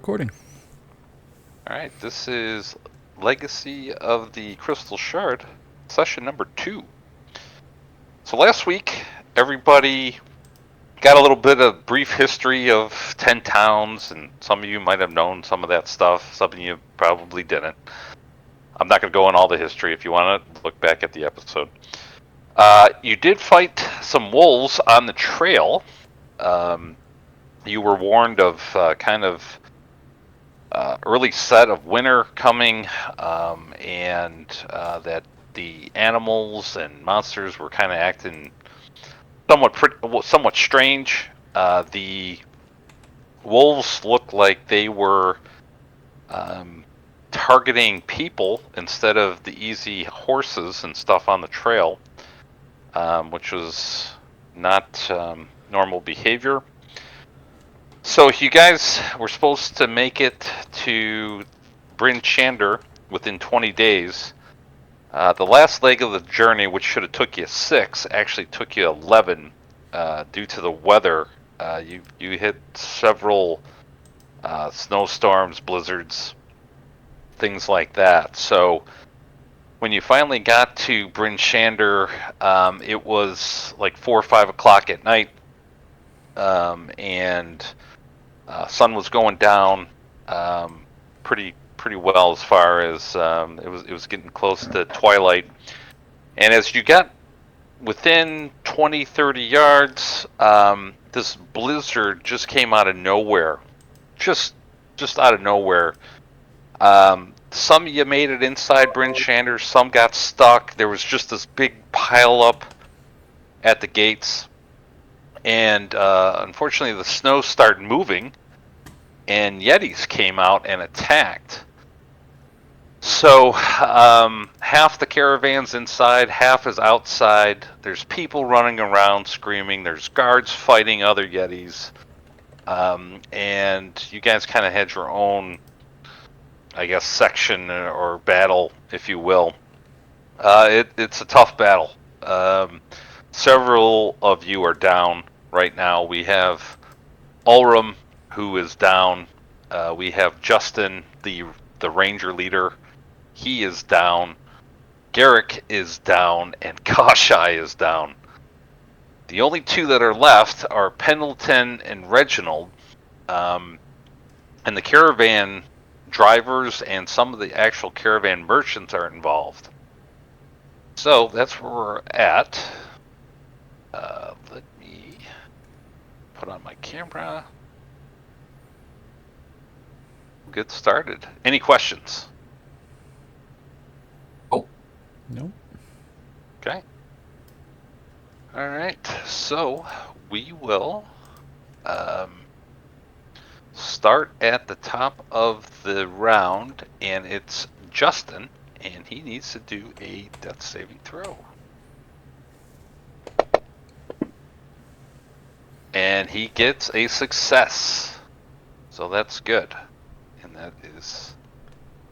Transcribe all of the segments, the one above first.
recording. All right, this is Legacy of the Crystal Shard, session number 2. So last week, everybody got a little bit of brief history of 10 towns, and some of you might have known some of that stuff, some of you probably didn't. I'm not going to go on all the history. If you want to look back at the episode. You did fight some wolves on the trail. You were warned of early set of winter coming, and that the animals and monsters were kind of acting somewhat strange. The wolves looked like they were targeting people instead of the easy horses and stuff on the trail, which was not normal behavior. So you guys were supposed to make it to Bryn Shander within 20 days. The last leg of the journey, which should have took you 6, actually took you 11 due to the weather. You hit several snowstorms, blizzards, things like that. So when you finally got to Bryn Shander, it was like 4 or 5 o'clock at night, and sun was going down pretty well as far as it was getting close to twilight. And as you got within 20-30 yards, this blizzard just came out of nowhere, just out of nowhere. Some of you made it inside Bryn Shander, some got stuck. There was just this big pile up at the gates, and unfortunately the snow started moving, and Yetis came out and attacked. So half the caravan's inside, half is outside. There's people running around screaming. There's guards fighting other Yetis. And you guys kind of had your own, I guess, section or battle, if you will. It's a tough battle. Several of you are down right now. We have Ulrim, who is down. We have Justin, the ranger leader. He is down. Garrick is down, and Kashai is down. The only two that are left are Pendleton and Reginald, and the caravan drivers and some of the actual caravan merchants are involved. So that's where we're at. Let me put on my camera. Get started. Any questions? No. Okay. All right. So we will start at the top of the round, and it's Justin, and he needs to do a death saving throw. And he gets a success. So that's good. And that is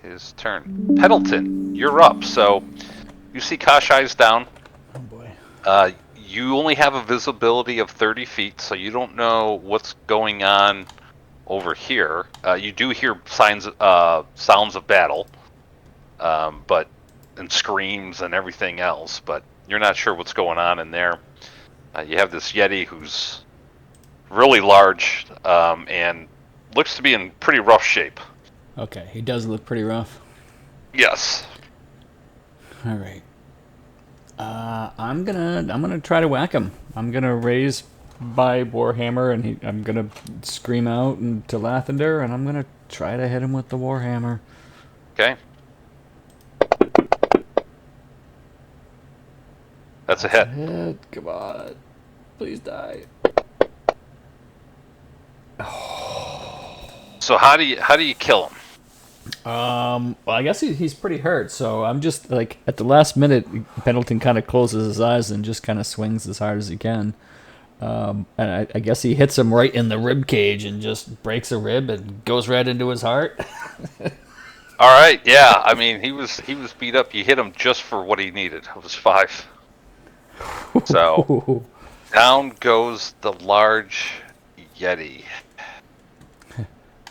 his turn. Pendleton, you're up. So you see Kashai's down. Oh boy. You only have a visibility of 30 feet, so you don't know what's going on over here. You do hear sounds of battle, and screams and everything else, but you're not sure what's going on in there. You have this Yeti who's really large and looks to be in pretty rough shape. Okay, he does look pretty rough. Yes. All right. I'm gonna try to whack him. I'm gonna raise my warhammer, and I'm gonna scream out to Lathander, and I'm gonna try to hit him with the warhammer. Okay. That's a hit. Hit. Come on, please die. So how do you kill him? Well, I guess he's pretty hurt, so I'm just like at the last minute, Pendleton kind of closes his eyes and just kind of swings as hard as he can. And I guess he hits him right in the rib cage and just breaks a rib and goes right into his heart. All right, yeah. I mean, he was beat up. You hit him just for what he needed. It was 5. So down goes the large Yeti.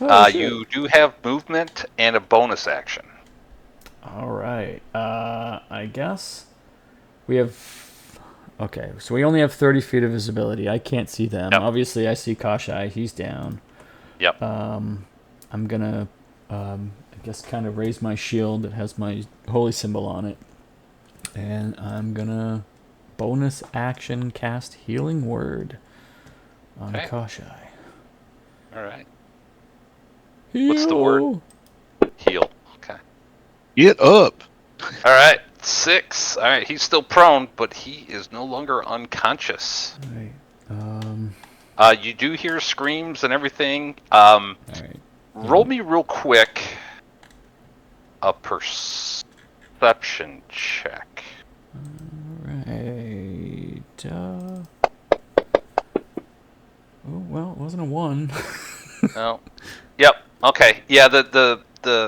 Oh, shit. You do have movement and a bonus action. All right. I guess we have. Okay, so we only have 30 feet of visibility. I can't see them. Yep. Obviously, I see Kashai. He's down. Yep. I'm gonna, I guess, kind of raise my shield that has my holy symbol on it, and I'm gonna bonus action cast Healing Word on Okay. Kashai. All right. Heal. What's the word? Heal. Okay. Get up. All right. 6. All right. He's still prone, but he is no longer unconscious. All right. You do hear screams and everything. All right. Roll me real quick a perception check. Right. Oh well, it wasn't a 1. No. Yep. Okay. Yeah. The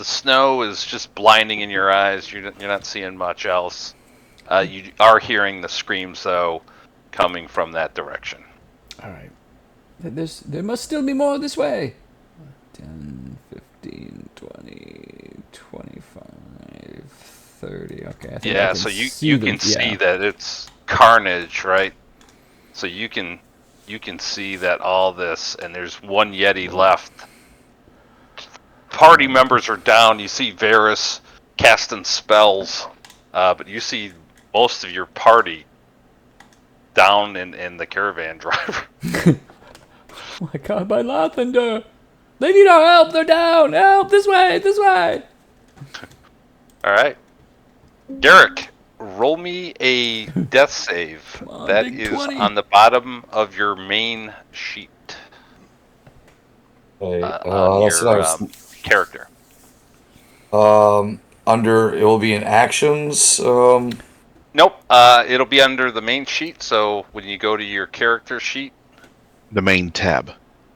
snow is just blinding in your eyes. You're not seeing much else. You are hearing the screams though, coming from that direction. All right. There must still be more this way. 10, 15, 20, 25, 30. Okay. I think I Yeah. can So you see can them. see Yeah. that it's carnage, right? So you can see that all this, and there's one Yeti left. Party members are down. You see Varys casting spells, but you see most of your party down in the caravan driver. Oh my God, my Lathander! They need our help. They're down. Help! This way! This way! All right, Garrick, roll me a death save. on, That big is 20. on the bottom of your main sheet Okay, on that's your what I character. was. Under it will be in actions. Nope, it'll be under the main sheet. So when you go to your character sheet, The main tab.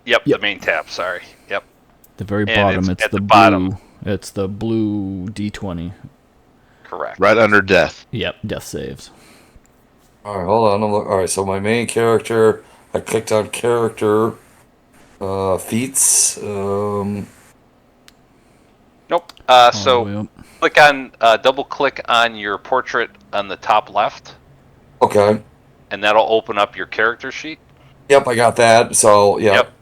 yep. Yep. The main tab. Sorry, yep. The very And bottom. it's It's at the the blue. bottom. It's the blue D20. Correct. Right under death. Yep. Death saves. All right, hold on. All right, so my main character. I clicked on character feats. Nope. All the So way up. click on, double click on your portrait on the top left, Okay. and that'll open up your character sheet. Yep, I got that. So yeah. Yep.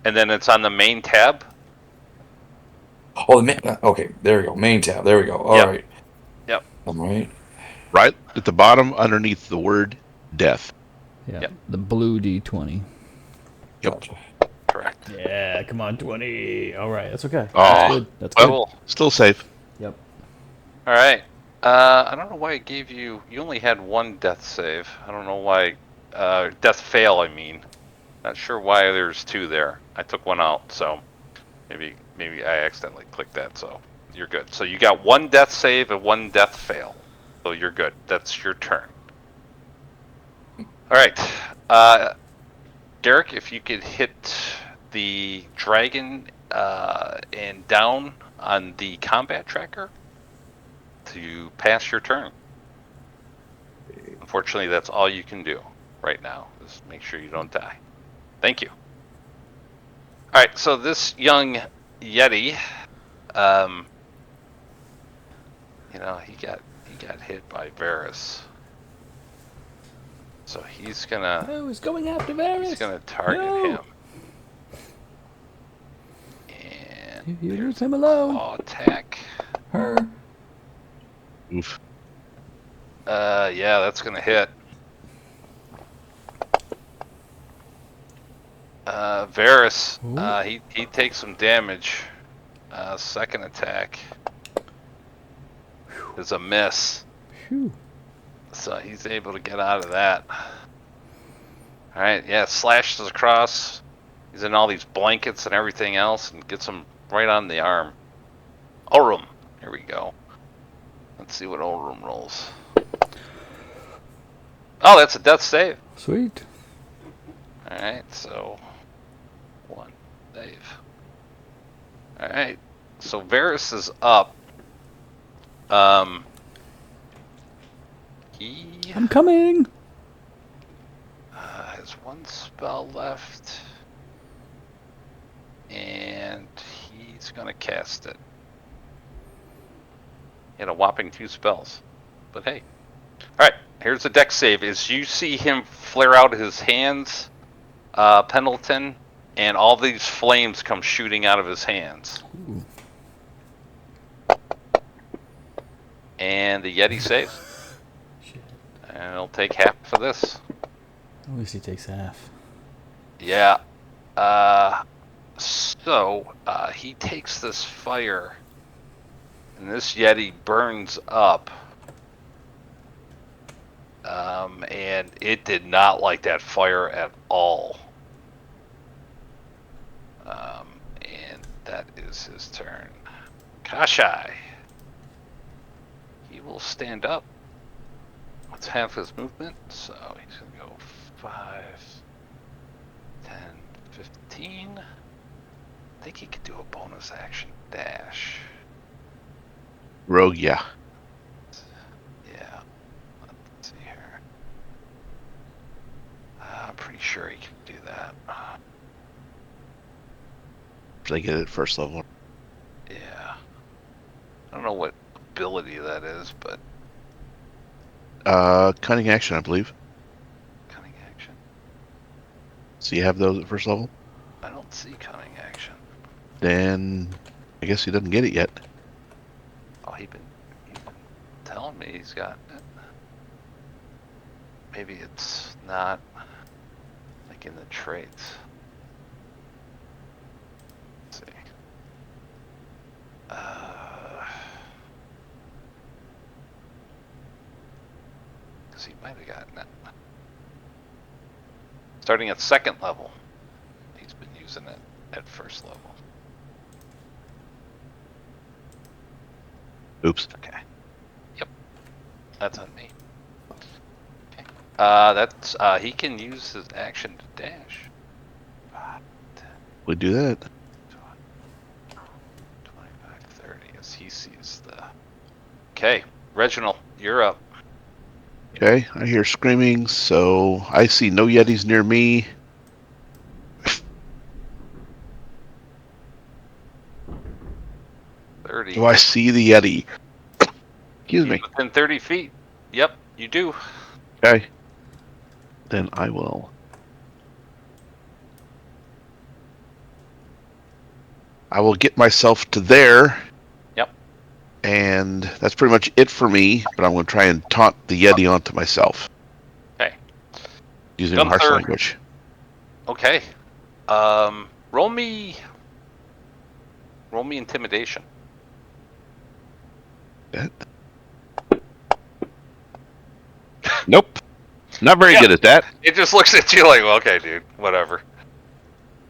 And then it's on the main tab. Oh, the main. Okay, there we go. Main tab. There we go. All Yep. right. Yep. All right. Right at the bottom underneath the word death. Yeah. Yep. The blue D20. Yep. Gotcha. Correct. Yeah. Come on, 20. All right. That's okay. Oh, That's good. That's good. Cool. Still safe. Yep. All right. I don't know why it gave you. You only had one death save. I don't know why. Death fail. I mean, not sure why there's 2 there. I took one out, so maybe I accidentally clicked that. So you're good. So you got 1 death save and 1 death fail. So you're good. That's your turn. All right. Derek, if you could hit the dragon and down on the combat tracker to pass your turn. Unfortunately, that's all you can do right now. Just make sure you don't die. Thank you. All right, so this young Yeti, he got hit by Varys. So he's gonna Oh, he's going after Varys. He's gonna target No. him. And You leave there's him a alone. claw attack. Her. Oof. Yeah, that's gonna hit. Varys, he takes some damage. Second attack is a miss. Phew. So he's able to get out of that. Alright, yeah, slashes across. He's in all these blankets and everything else and gets him right on the arm. Orum. Here we go. Let's see what Orum rolls. Oh, that's a death save. Sweet. Alright, so 1 save. Alright, so Varys is up. He I'm coming. has 1 spell left. and he's gonna cast it. He had a whopping 2 spells, but hey. All right, here's the deck save. As you see him flare out his hands, Pendleton, and all these flames come shooting out of his hands. Ooh. And the Yeti saves. Shit. And he'll take half of this. At least he takes half. Yeah. So he takes this fire, and this Yeti burns up. And it did not like that fire at all. And that is his turn. Kashai. He will stand up. That's half his movement, so he's going to go 5, 10, 15. I think he could do a bonus action dash. Rogue, yeah. Yeah. Let's see here. I'm pretty sure he can do that. Did I get it at first level? Yeah. I don't know what ability that is, but Cunning action, I believe. cunning action. So you have those at first level? I don't see cunning action. Then I guess he doesn't get it yet. Oh, he's been telling me he's got it. Maybe it's not like in the traits. Let's see. Because he might have gotten it. Starting at 2nd level. He's been using it at 1st level. Oops. Okay. Yep. That's on me. Okay. That's he can use his action to dash. 5, 10, We do that. 25, 30 as he sees the. Okay, Reginald, you're up. Okay, I hear screaming, so I see no Yetis near me. Do I see the Yeti? Excuse me. Within 30 feet. Yep, you do. Okay. Then I will. I will get myself to there. Yep. And that's pretty much it for me, but I'm going to try and taunt the Yeti onto myself. Okay. Using Gunther. harsh language. Okay. Roll me intimidation. That. Nope. Not very Yeah. good at that. It just looks at you like, well, okay, dude, whatever.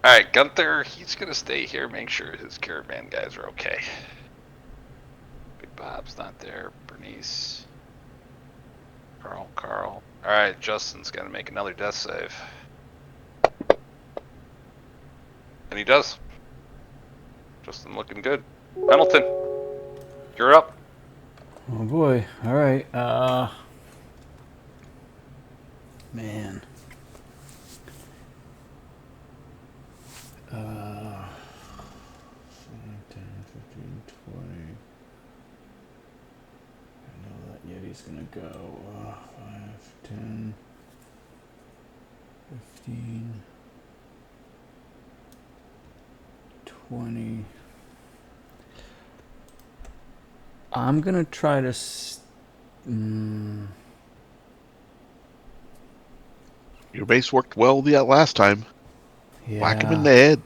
All right, Gunther, he's gonna stay here, make sure his caravan guys are okay. Big Bob's not there. Bernice, Carl. All right, Justin's gonna make another death save, and he does. Justin looking good. Pendleton, you're up. Oh boy. All right. Man. 10, 15, 20. I know that Yeti's gonna go 5, 10, 15, 20. I'm gonna try to. Your base worked well the last time. Yeah. Whack him in the head.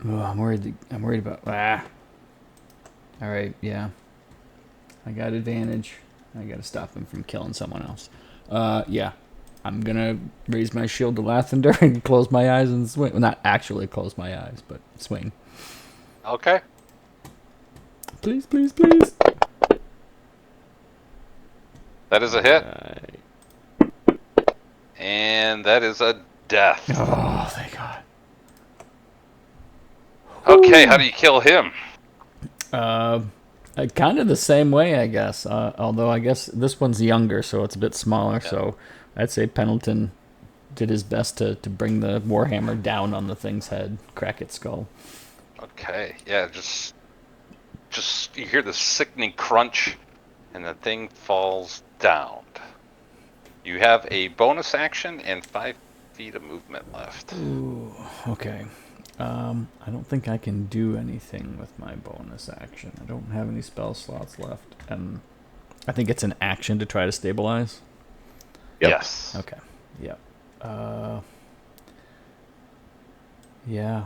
I'm worried. I'm worried about. All right. Yeah. I got advantage. I got to stop him from killing someone else. Yeah. I'm gonna raise my shield to Lathander and close my eyes and swing. Well, not actually close my eyes, but swing. Okay. Please, please, please. That is a hit, Right. and that is a death. Oh, thank God. Okay, how do you kill him? Kind of the same way, I guess. Although I guess this one's younger, so it's a bit smaller. Yeah. So I'd say Pendleton did his best to bring the warhammer down on the thing's head, crack its skull. Okay, yeah, just you hear the sickening crunch, and the thing falls down. You have a bonus action and 5 feet of movement left. Ooh, okay. I don't think I can do anything with my bonus action. I don't have any spell slots left, and I think it's an action to try to stabilize. Yep. Yes. Okay. Yep. Yeah.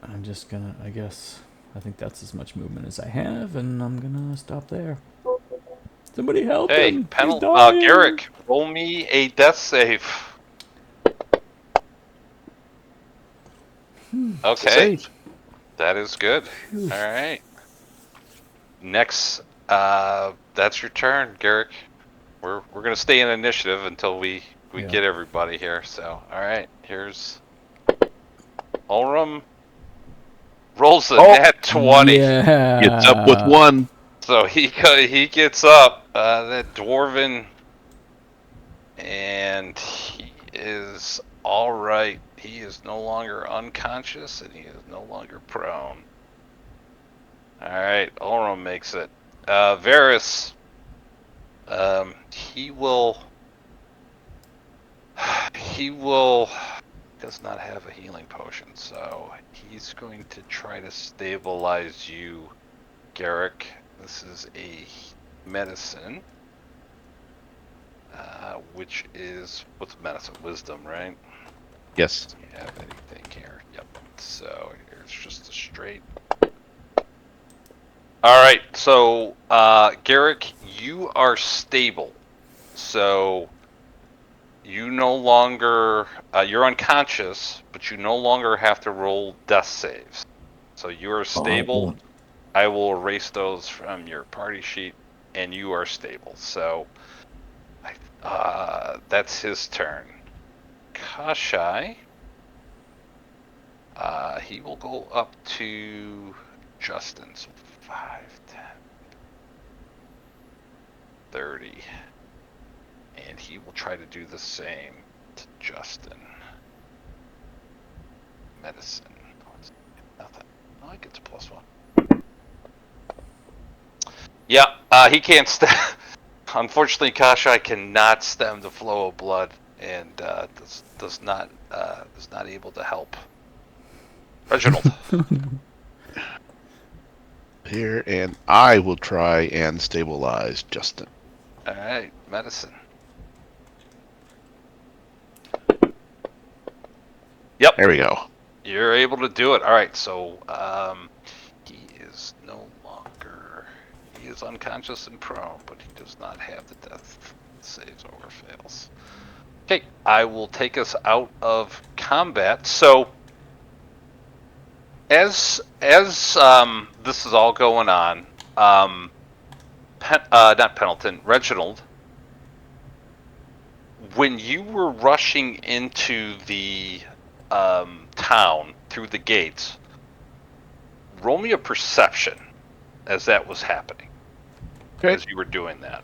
I'm just gonna, I guess, I think that's as much movement as I have, and I'm gonna stop there. Somebody help Hey, him! He's dying! Garrick, roll me a death save. Okay, Save. that is good. All right. Next, that's your turn, Garrick. We're gonna stay in initiative until we Yeah. get everybody here. So, all right, here's Ulrum. Rolls a nat 20. Yeah. Gets up with 1. So he gets up, that dwarven, and he is all right. He is no longer unconscious, and he is no longer prone. All right, Ulrum makes it. Varys, he does not have a healing potion, so he's going to try to stabilize you, Garrick. This is a medicine, which is, what's medicine? Wisdom, right? Yes. Do you have anything here? Yep. So here's just a straight. All right. So Garrick, you are stable. So you no longer you're unconscious, but you no longer have to roll death saves. So you are stable. I will erase those from your party sheet, and you are stable. So that's his turn. Kashai, he will go up to Justin. So 5, 10, 30. And he will try to do the same to Justin. Medicine. Nothing. Oh, I get to +1. Yeah, he can't stem. Unfortunately, Kashai cannot stem the flow of blood, and does not able to help. Reginald. Here, and I will try and stabilize Justin. All right, medicine. Yep. There we go. You're able to do it. All right, so he is no longer. He is unconscious and prone, but he does not have the death saves or fails. Okay, I will take us out of combat. So, as this is all going on, not Pendleton, Reginald, when you were rushing into the town through the gates, roll me a perception as that was happening. Okay. As you were doing that.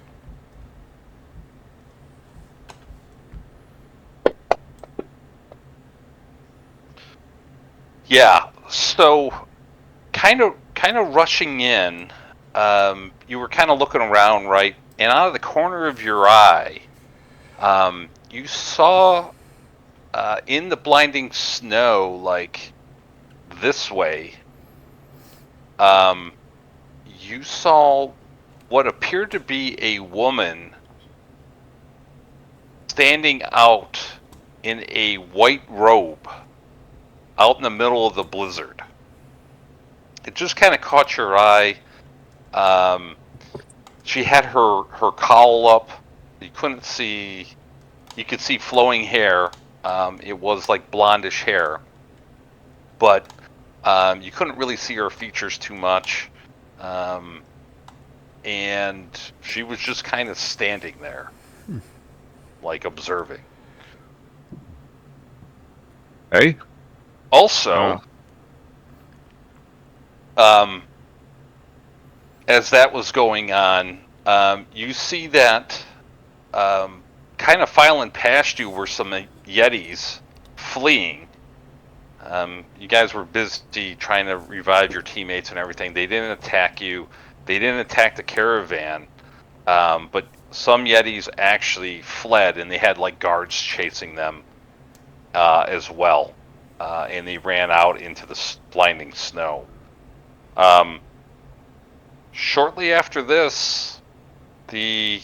Yeah, so kind of rushing in, you were kind of looking around, right? And out of the corner of your eye, you saw in the blinding snow, like this way, you saw what appeared to be a woman standing out in a white robe out in the middle of the blizzard. It just kind of caught your eye. She had her cowl up. You couldn't see. You could see flowing hair. It was like blondish hair, but you couldn't really see her features too much. And she was just kind of standing there, like observing. Hey. Also, as that was going on, you see that kind of filing past you were some Yetis fleeing. You guys were busy trying to revive your teammates and everything. They didn't attack you. They didn't attack the caravan. But some Yetis actually fled, and they had like guards chasing them as well. And they ran out into the blinding snow. Shortly after this, the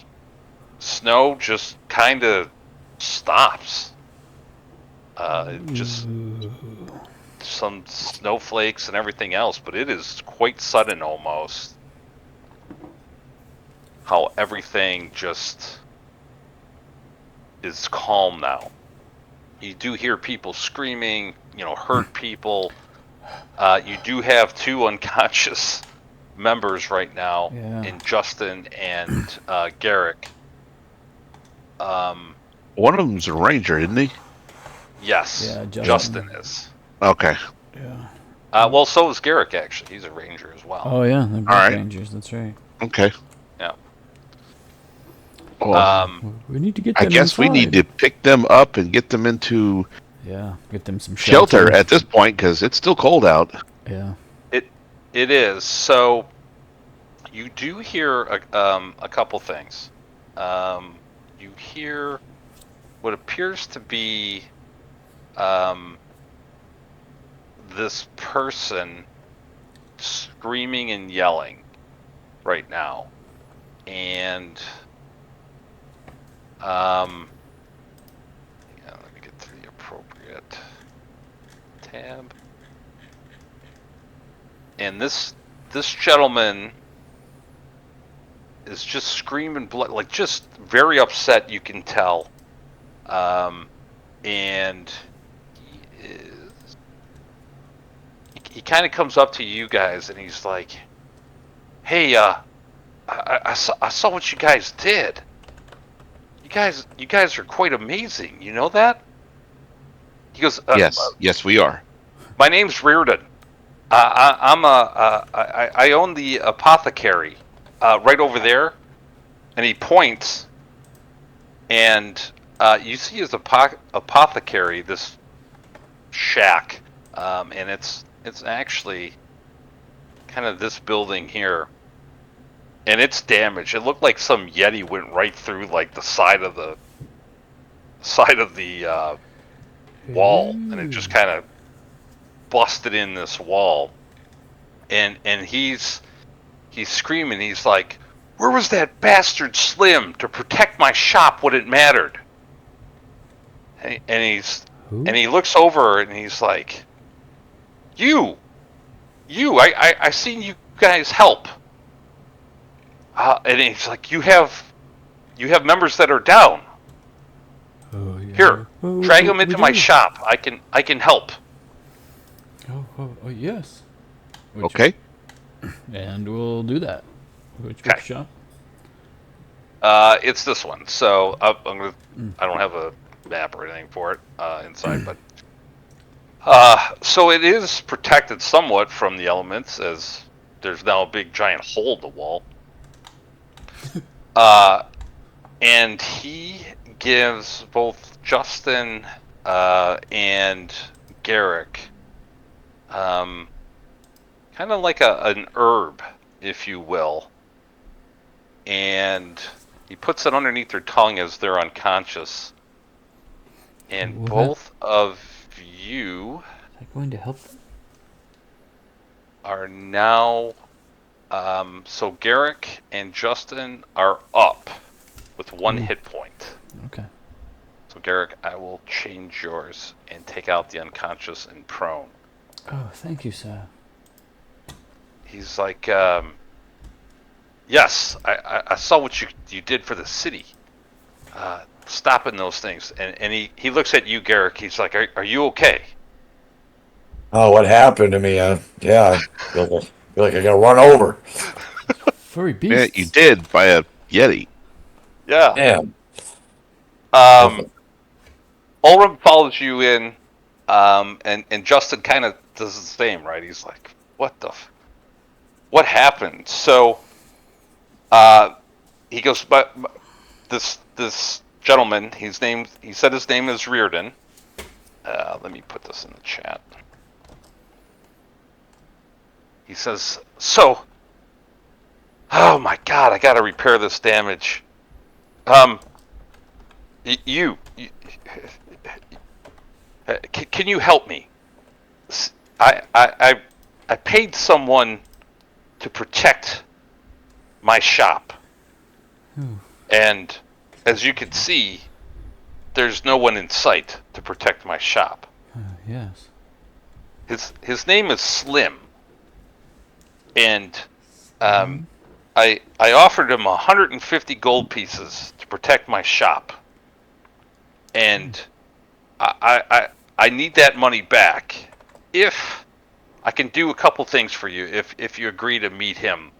snow just kind of stops. Just some snowflakes and everything else, but it is quite sudden almost. How everything just is calm now. You do hear people screaming, hurt people. You do have 2 unconscious members right now, in Justin and Garrick. One of them's a ranger, isn't he? Yes, Yeah, Justin is. Okay. Yeah. Well, so is Garrick, actually. He's a ranger as well. Oh yeah, they're both All right. rangers. That's right. Okay. Yeah. Well, We need to get them I guess we need to pick them up and get them into get them some shelter at this point because it's still cold out. Yeah. It is. So you do hear a couple things. You hear what appears to be this person screaming and yelling right now, and let me get to the appropriate tab. And this gentleman is just screaming blood, like just very upset, you can tell. And he kind of comes up to you guys and he's like, "Hey, I saw what you guys did. You guys are quite amazing. You know that?" He goes, Yes, we are. "My name's Reardon. I own the apothecary right over there," and he points, and you see his apothecary, this shack, and it's actually kind of this building here, and it's damaged. It looked like some Yeti went right through like the side of the wall, and it just kind of busted in this wall, and he's screaming. He's like, "Where was that bastard Slim to protect my shop when it mattered?" And he looks over and he's like, "You, I seen you guys help." And he's like, "You have members that are down. Oh, yeah. Here, drag them into my shop. I can help." Oh yes. Okay. And we'll do that. Which Okay. shop? It's this one. So I don't have a map or anything for it inside, but so it is protected somewhat from the elements, as there's now a big giant hole in the wall. And he gives both Justin and Garrick kind of like an herb, if you will, and he puts it underneath their tongue as they're unconscious, and both of you Is that going to help them? are now so Garrick and Justin are up with 1 hit point. Okay. So Garrick, I will change yours and take out the unconscious and prone. Oh, thank you, sir. He's like, "Yes, I saw what you did for the city, stopping those things." And he looks at you, Garrick. He's like, "Are you okay?" Oh, what happened to me? Yeah, I feel like I got run over. Furry Yeah, beasts. you did by a Yeti. Yeah. Damn. Ulrim follows you in, and Justin kind of does the same, right? He's like, what happened? So, he goes, but this gentleman. He said his name is Reardon. Let me put this in the chat. He says, "So, oh my God, I got to repair this damage. You can you help me? I paid someone to protect my shop, and as you can see, there's no one in sight to protect my shop. Yes. His name is Slim, and I offered him 150 gold pieces to protect my shop, and I need that money back. If I can do a couple things for you, if you agree to meet him,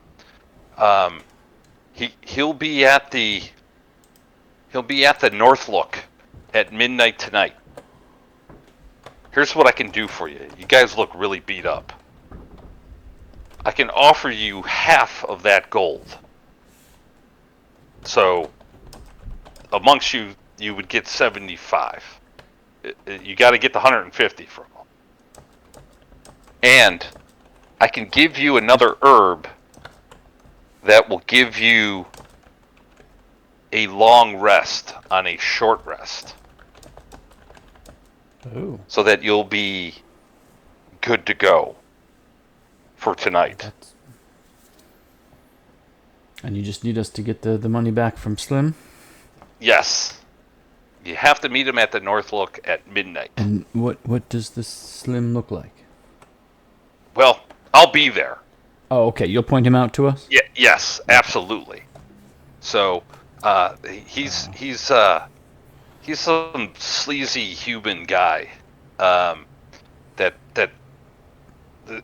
he'll be at the North Look at midnight tonight. Here's what I can do for you. You guys look really beat up. I can offer you half of that gold. So, amongst you would get 75. You got to get the 150 from him. And I can give you another herb that will give you a long rest on a short rest. Oh. So that you'll be good to go for tonight. And you just need us to get the money back from Slim? Yes. You have to meet him at the North Look at midnight. And what does this Slim look like? Well, I'll be there. Oh, okay. You'll point him out to us? Yeah, yes, absolutely. So, he's some sleazy human guy that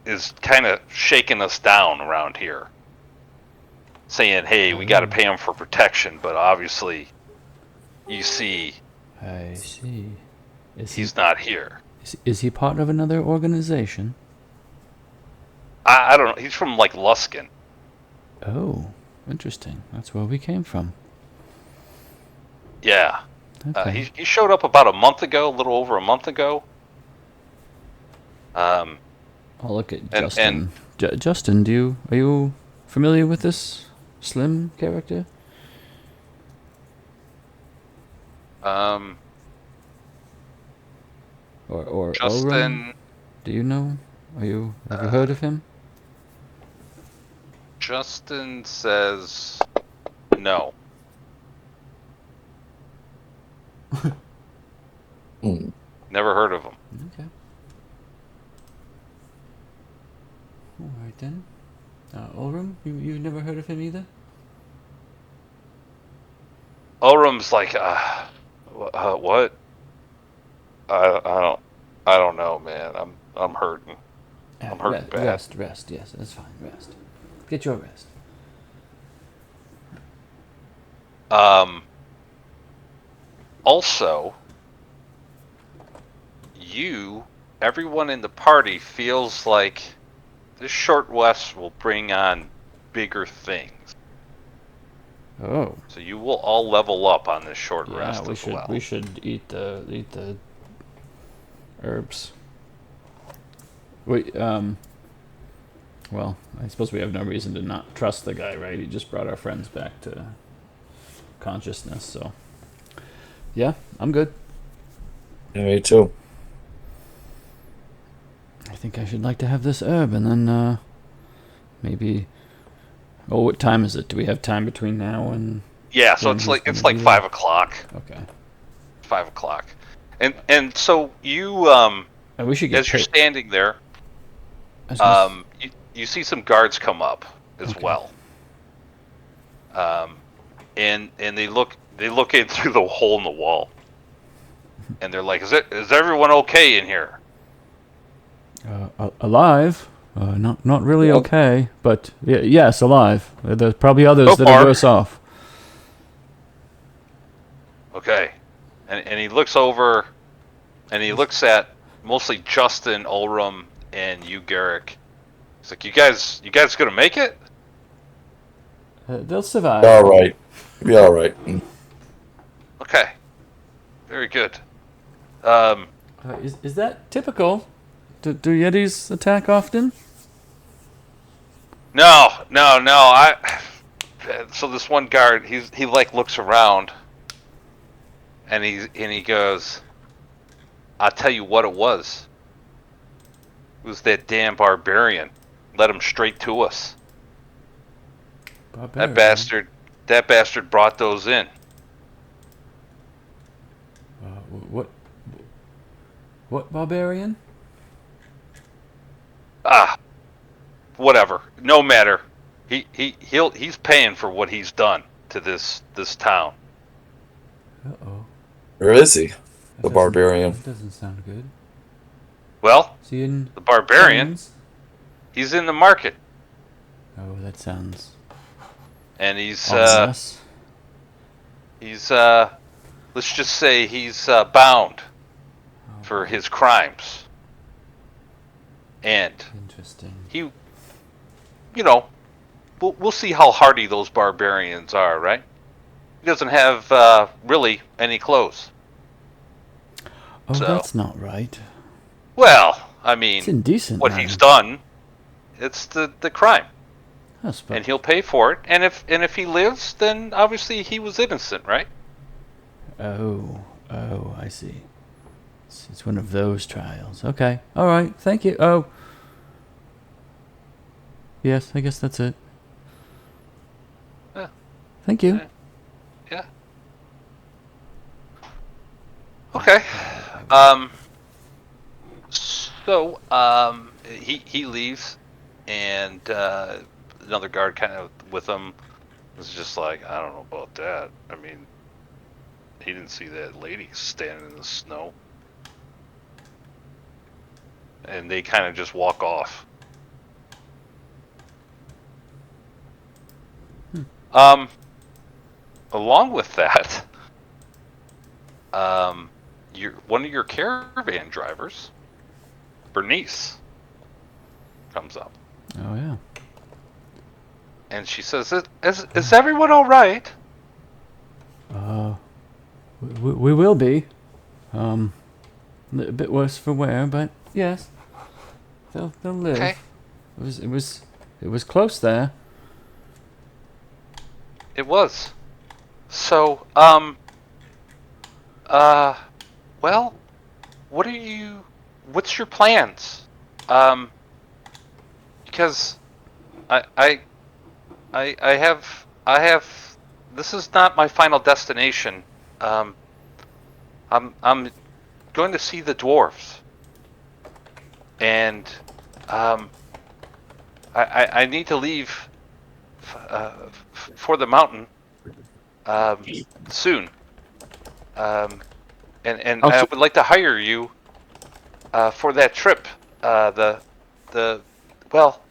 is kind of shaking us down around here, saying, "Hey, we got to pay him for protection," but obviously, you see, I see. he's not here. Is he part of another organization? I don't know. He's from like Luskin. Oh, interesting. That's where we came from. Yeah. Okay. He showed up about a month ago, a little over a month ago. I'll look at and- Justin. Justin, are you familiar with this Slim character? Or Justin. Elrond? Do you know? Have you heard of him? Justin says no. Never heard of him. Okay. All right then. Elrond, you've never heard of him either? Elrum's like, what? I don't know, man. I'm hurting. I'm hurting bad. Rest. Yes, that's fine. Rest. Get your rest. Also, everyone in the party feels like this short rest will bring on bigger things. Oh. So you will all level up on this short rest as well. We should eat the herbs. Wait, well, I suppose we have no reason to not trust the guy, right? He just brought our friends back to consciousness, so yeah, I'm good. Yeah, me too. I think I should like to have this herb, and then maybe. Oh, what time is it? Do we have time between now and? Yeah, so when it's he's like gonna be 5 o'clock. Okay. 5 o'clock, and so you And we should get as you're paid. standing there, I was gonna you see some guards come up as Okay. well. And they look in through the hole in the wall, and they're like, "Is everyone okay in here?" alive. Not really Yep. okay, but yes, alive. There's probably others So that far. are worse off. Okay, and he looks over, and he looks at mostly Justin, Ulrum, and you, Garrick. He's like, "You guys gonna make it?" They'll survive. All right. Be all right. Okay. Very good. Is that typical? Do Yetis attack often? No. So this one guard, he like looks around, and he goes, "I'll tell you what it was. It was that damn barbarian. Led him straight to us. Barbarian. That bastard brought those in. What? What barbarian? Ah, whatever. No matter. He's paying for what he's done to this town. Uh-oh. Where is he? The barbarian. That doesn't sound good. Well, Is he in the barbarian, chains? he's in the market, Oh, that sounds and he's ominous. let's just say he's bound for his crimes. And Interesting. he, we'll see how hardy those barbarians are, right? He doesn't have really any clothes. Oh, So- that's not right. Well, I mean, It's indecent. what man. he's done, it's the crime, Yes, but and he'll pay for it. And if he lives, then obviously he was innocent, right? oh, I see. It's one of those trials. Okay, all right. Thank you. Oh, yes. I guess that's it. Yeah. Thank you. Yeah. Okay. So he leaves, and another guard kind of with him was just like, I don't know about that. I mean, he didn't see that lady standing in the snow, and they kind of just walk off. Along with that, one of your caravan drivers, Bernice, comes up, Oh yeah. and she says, "Is everyone all right?" We will be. A bit worse for wear, but yes, they'll live. Okay. It was close there. It was. So, well, what's your plans? Because I have, this is not my final destination. I'm going to see the dwarves, and, I need to leave, for the mountain, soon. And I would like to hire you for that trip. Well,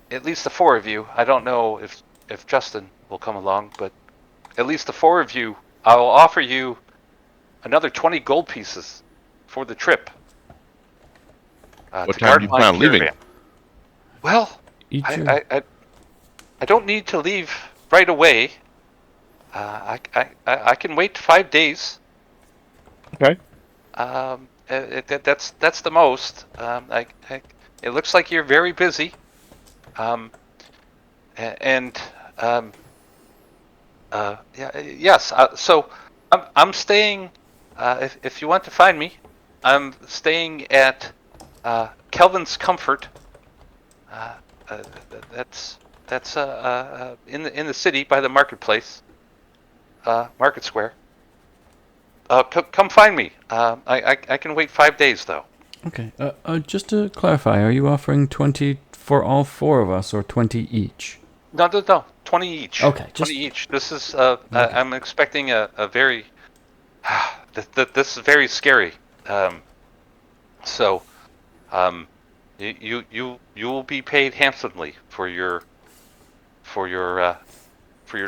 at least the four of you. I don't know if Justin will come along, but at least the four of you. I will offer you another 20 gold pieces for the trip. What to time guard do you my plan on leaving? caravan. Well, Eat your I don't need to leave right away. I can wait 5 days. Okay. That's the most. It looks like you're very busy. And yeah, yes. So I'm staying. If you want to find me, I'm staying at Kelvin's Comfort. That's in the city by the marketplace, Market Square. Come find me. I can wait 5 days though. Okay. Just to clarify, are you offering 20 for all four of us, or 20 each? No. 20 each. Okay, 20 each. This is. I'm expecting a very. This is very scary. So, you will be paid handsomely for your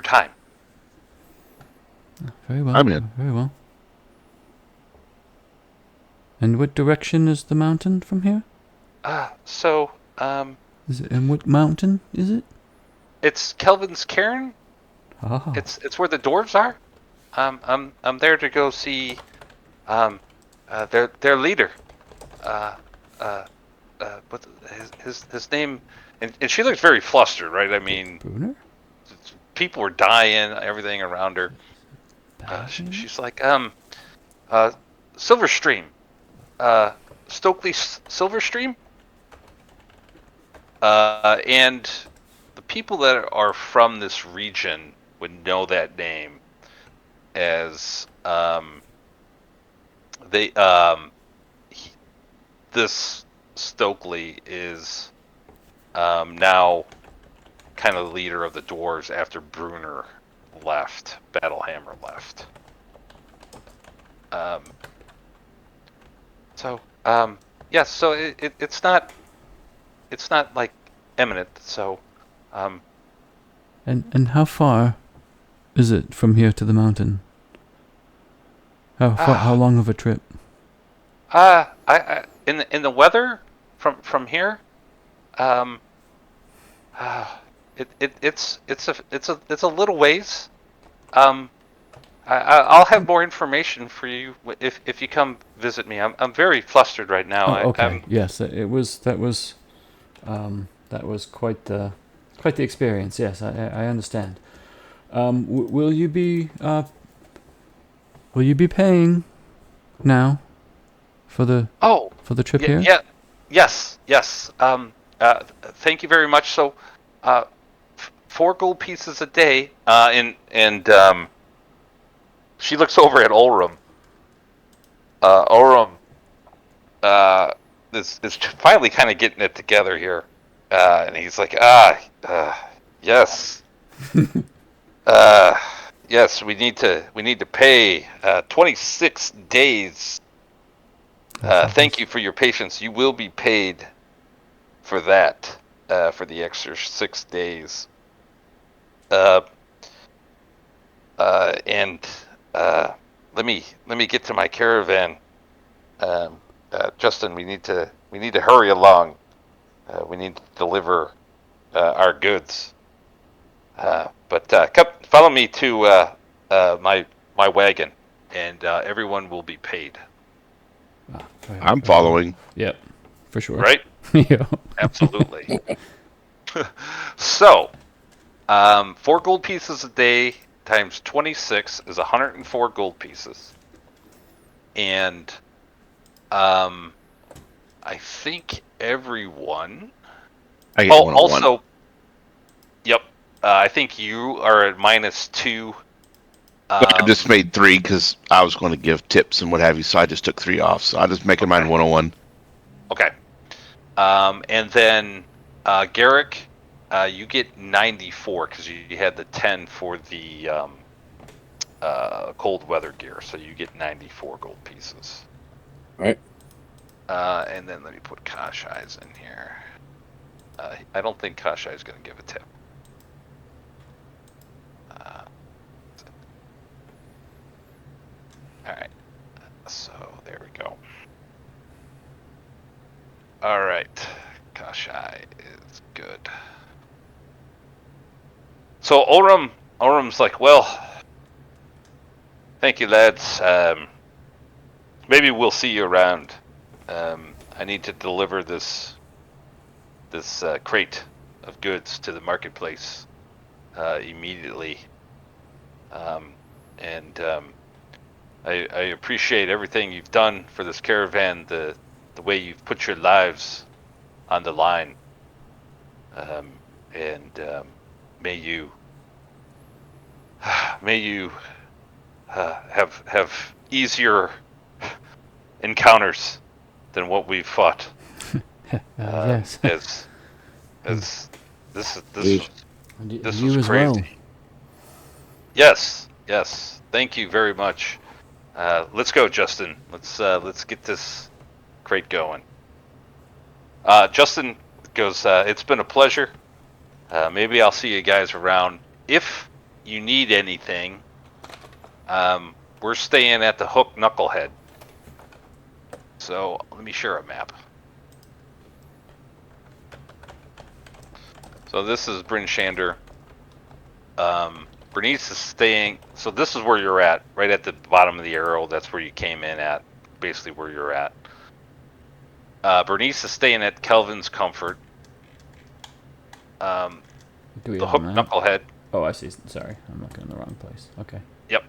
time. Very well. I'm in. Very well. And what direction is the mountain from here? So, And what mountain is it? it's Kelvin's Cairn. Ah. It's where the dwarves are. I'm there to go see their leader. What his name? And she looks very flustered, right? I mean, Bruner? people were dying, everything around her. She's like, Silverstream, Stokely Silverstream, and the people that are from this region would know that name as they this Stokely is now kind of the leader of the dwarves after Bruner left, Battlehammer left. Yeah, so it's not like imminent. So, And how far is it from here to the mountain? How long of a trip? I in the weather from here, um, it's a little ways. Um, I'll have more information for you if you come visit me. I'm very flustered right now. Oh, okay. Yes, that was quite the experience. Yes, I understand. Will you be paying now for the trip here? Yeah, yes. Thank you very much. So, 4 gold pieces a day. And she looks over at Ulrum. Ulrum is finally kind of getting it together here, and he's like, yes, yes, we need to pay 26 days. Thank you for your patience. You will be paid for that, for the extra 6 days. And let me get to my caravan. Justin, we need to hurry along. We need to deliver our goods. But come, follow me to my wagon, and everyone will be paid. I'm following. Yep, for sure. Right? Yeah. Absolutely. So, 4 gold pieces a day times 26 is 104 gold pieces. And I think everyone. I get 101. Also, yep. I think you are at -2. I just made 3 because I was going to give tips and what have you, so I just took 3 off. So I just make mine 101. Okay. And then Garrick, you get 94 because you had the 10 for the cold weather gear, so you get 94 gold pieces. All right. And then let me put Kashai's in here. I don't think Kashai's going to give a tip. All right. So there we go. All right. Kashai is good. So Orum's like, well, thank you, lads. Maybe we'll see you around. I need to deliver this crate of goods to the marketplace immediately. And I appreciate everything you've done for this caravan, the way you've put your lives on the line. And may you have easier encounters than what we've fought. Yes. As this And this you was as crazy. well. Yes. Thank you very much. Let's go, Justin. Let's get this crate going. Justin goes, it's been a pleasure. Maybe I'll see you guys around. If you need anything, we're staying at the Hook Knucklehead. So let me share a map. So this is Bryn Shander. Bernice is staying. So this is where you're at, right at the bottom of the arrow. That's where you came in at, basically where you're at. Bernice is staying at Kelvin's Comfort. Do we The have a Hook map? Knucklehead. Oh, I see. Sorry, I'm looking in the wrong place. Okay. Yep.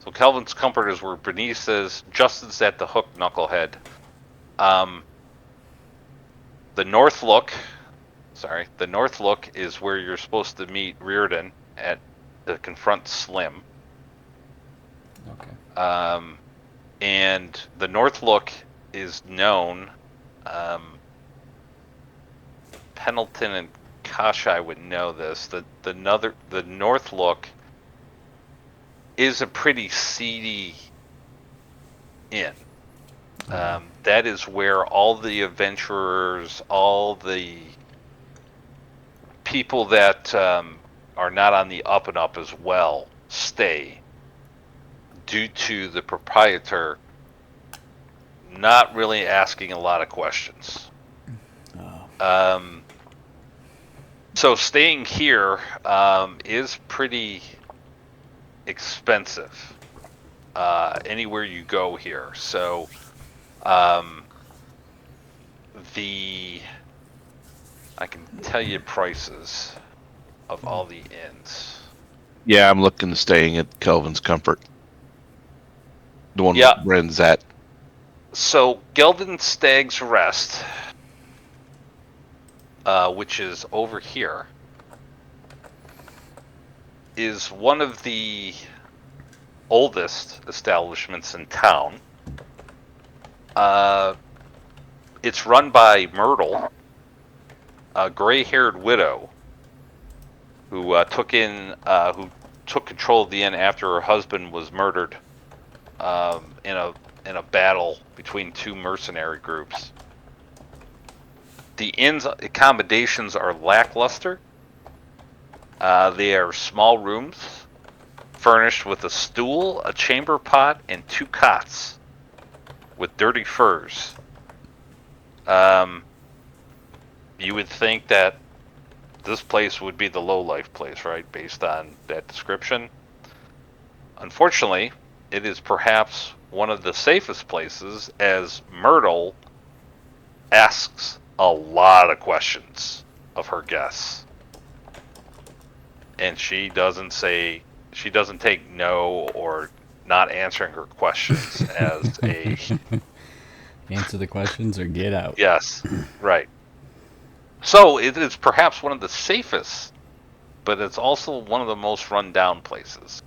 So Kelvin's Comfort is where Bernice is. Justin's at the Hook Knucklehead. The North Look. Sorry, the North Look is where you're supposed to meet Reardon to confront Slim. Okay. And the North Look is known. Pendleton and Kashai would know this. The North Look is a pretty seedy inn. That is where all the adventurers, all the people that are not on the up and up as well stay, due to the proprietor not really asking a lot of questions. So staying here is pretty expensive anywhere you go here. So I can tell you prices of all the inns. Yeah, I'm looking to staying at Kelvin's Comfort. The one Yeah. Bryn's at. So Gelvin Stag's Rest, which is over here, is one of the oldest establishments in town. It's run by Myrtle, a gray-haired widow who took control of the inn after her husband was murdered in a battle between two mercenary groups. The inn's accommodations are lackluster. They are small rooms, furnished with a stool, a chamber pot, and 2 cots with dirty furs. You would think that this place would be the low-life place, right, based on that description. Unfortunately, it is perhaps one of the safest places, as Myrtle asks a lot of questions of her guests. And she doesn't take no or not answering her questions as a... Answer the questions or get out. Yes, right. So it is perhaps one of the safest, but it's also one of the most run-down places.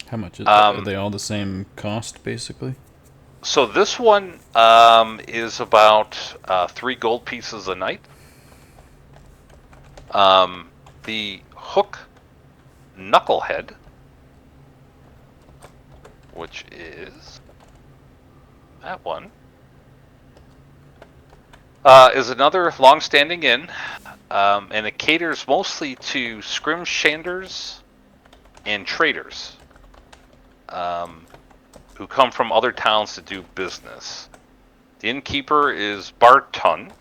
How much are they all the same cost, basically? So this one is about 3 gold pieces a night. The Hook Knucklehead, which is that one, is another long-standing inn, and it caters mostly to scrim shanders and traders who come from other towns to do business. The innkeeper is Barton.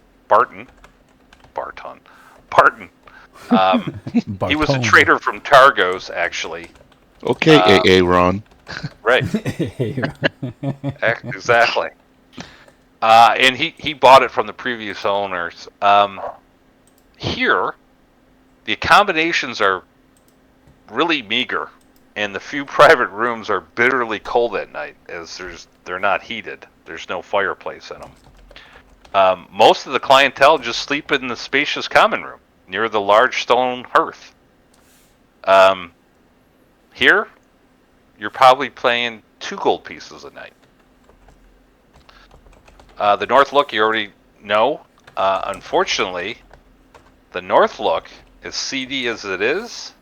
He was a trader from Targos, actually. Okay, AA Ron. Right. Exactly. And he bought it from the previous owners. Here, the accommodations are really meager, and the few private rooms are bitterly cold at night, as they're not heated. There's no fireplace in them. Most of the clientele just sleep in the spacious common room near the large stone hearth. Here, you're probably paying 2 gold pieces a night. The North Look, you already know. Unfortunately, the North Look, as seedy as it is,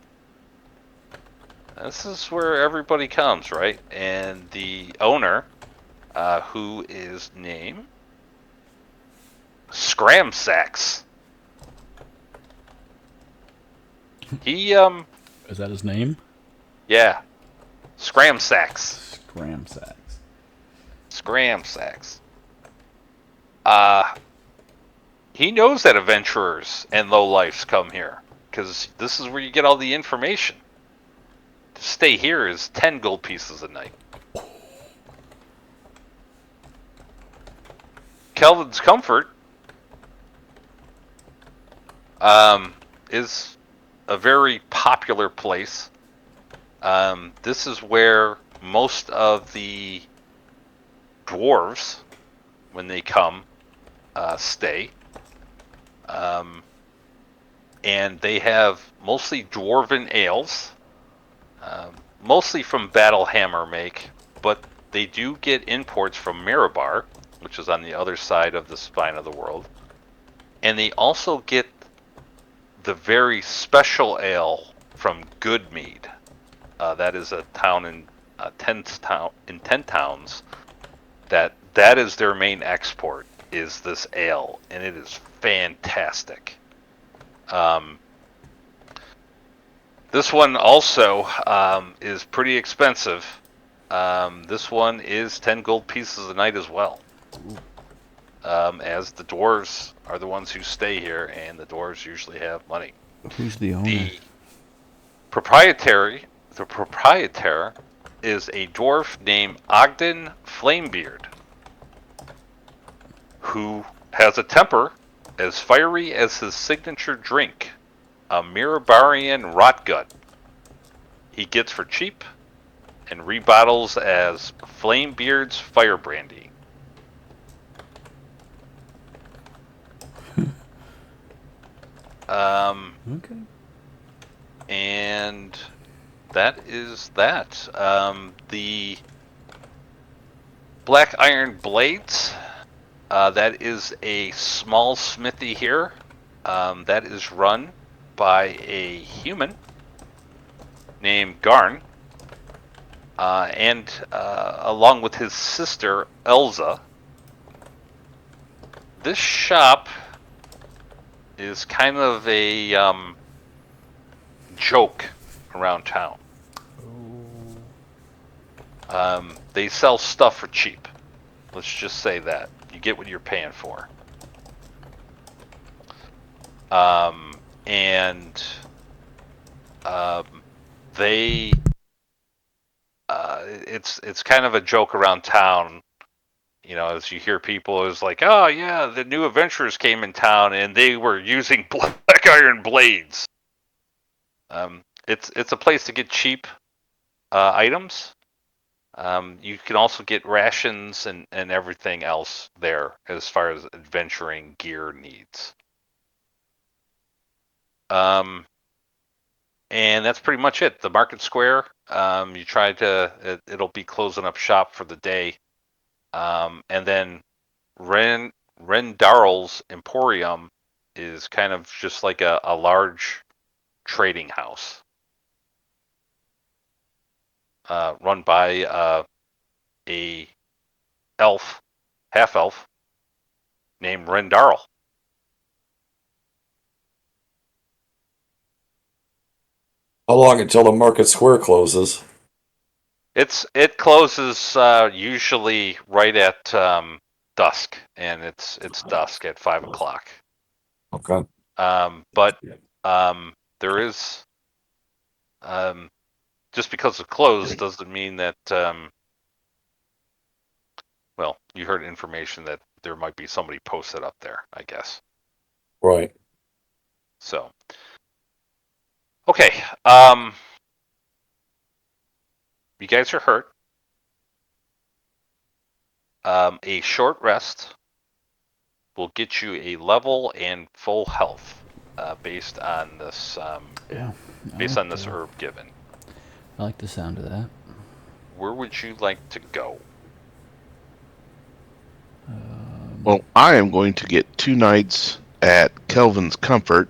this is where everybody comes, right? And the owner, who is named Scramsax. He, Is that his name? yeah. Scramsax. Scramsax. He knows that adventurers and lowlifes come here, because this is where you get all the information. to stay here is 10 gold pieces a night. Kelvin's Comfort is a very popular place. This is where most of the dwarves, when they come, stay. And they have mostly dwarven ales, mostly from Battlehammer make, but they do get imports from Mirabar, which is on the other side of the spine of the world. And they also get the very special ale from Goodmead. That is a town in 10 towns. That is their main export, is this ale, and it is fantastic. This one also is pretty expensive. This one is 10 gold pieces a night as well. As the dwarves are the ones who stay here, and the dwarves usually have money. Who's the owner? The proprietor is a dwarf named Ogden Flamebeard, who has a temper as fiery as his signature drink, a Mirabarian Rotgut. He gets for cheap and rebottles as Flamebeard's Fire Brandy. Okay. And that is that. The Black Iron Blades, that is a small smithy here. That is run by a human named Garn, and along with his sister Elza. This shop is kind of a joke around town. They sell stuff for cheap. Let's just say that. You get what you're paying for. They it's kind of a joke around town. You know, as you hear people, it's like, oh yeah, the new adventurers came in town and they were using black iron blades. It's a place to get cheap items. You can also get rations and everything else there as far as adventuring gear needs. And that's pretty much it. The market square, it'll be closing up shop for the day. And then Ren Darrell's Emporium is kind of just like a large trading house. Run by a half elf named Ren Darrell. How long until the market square closes? It closes usually right at dusk, and it's dusk at 5 o'clock. Okay. But there is just because it's closed doesn't mean that well, you heard information that there might be somebody posted up there, I guess. Right. So okay, you guys are hurt. A short rest will get you a level and full health based on this this herb given. I like the sound of that. Where would you like to go? Well, I am going to get 2 nights at Kelvin's Comfort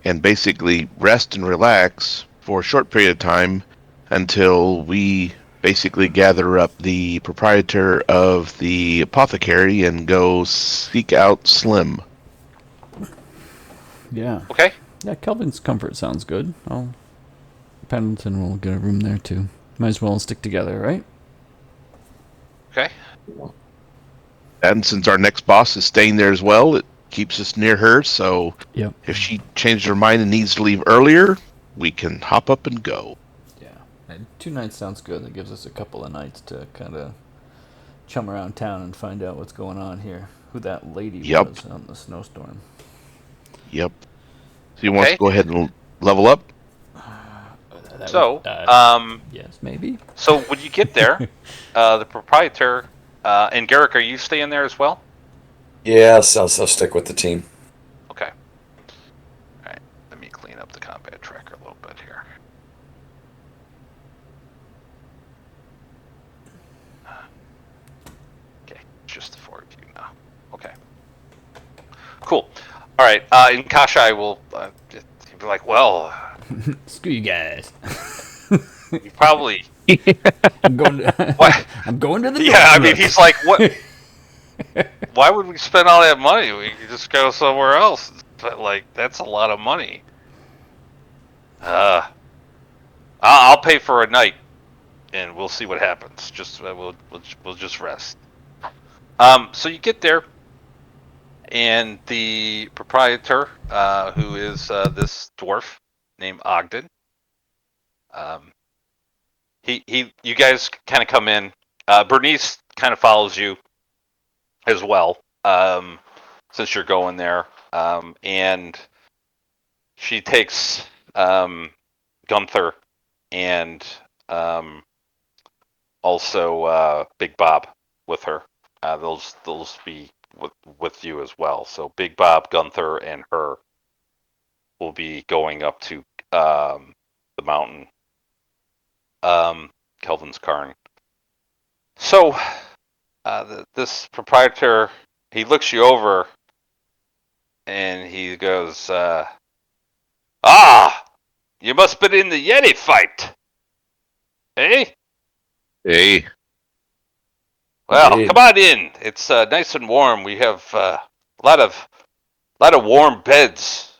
and basically rest and relax for a short period of time until we basically gather up the proprietor of the apothecary and go seek out Slim. Yeah. Okay. Yeah, Kelvin's Comfort sounds good. Pendleton will get a room there too. Might as well stick together, right? Okay. And since our next boss is staying there as well, it keeps us near her, so Yep. if she changes her mind and needs to leave earlier, we can hop up and go. Yeah. And 2 nights sounds good. That gives us a couple of nights to kind of chum around town and find out what's going on here. Who that lady Yep. was on the snowstorm. Yep. So he wants Okay. to go ahead and level up? That So, yes, maybe. so when you get there, the proprietor and Garrick, are you staying there as well? Yes, I'll stick with the team. Okay. All right. Let me clean up the combat tracker a little bit here. Okay, just the 4 of you now. Okay. Cool. All right. And Kashai will be like, well, Screw you guys. you probably. I'm going to. What? I'm going to the. Yeah, I mean, North. he's like, what? Why would we spend all that money? We could just go somewhere else. But like, that's a lot of money. I'll pay for a night, and we'll see what happens. Just we'll just rest. So you get there, and the proprietor, who is this dwarf named Ogden, you guys kind of come in. Bernice kind of follows you as well, since you're going there, and she takes Gunther and also Big Bob with her. Those be with you as well. So Big Bob, Gunther, and her will be going up to the mountain, Kelvin's Cairn. So this proprietor, he looks you over and he goes, "Ah, you must have been in the Yeti fight, eh? Hey. Well, Indeed. come on in. It's nice and warm. We have a lot of warm beds.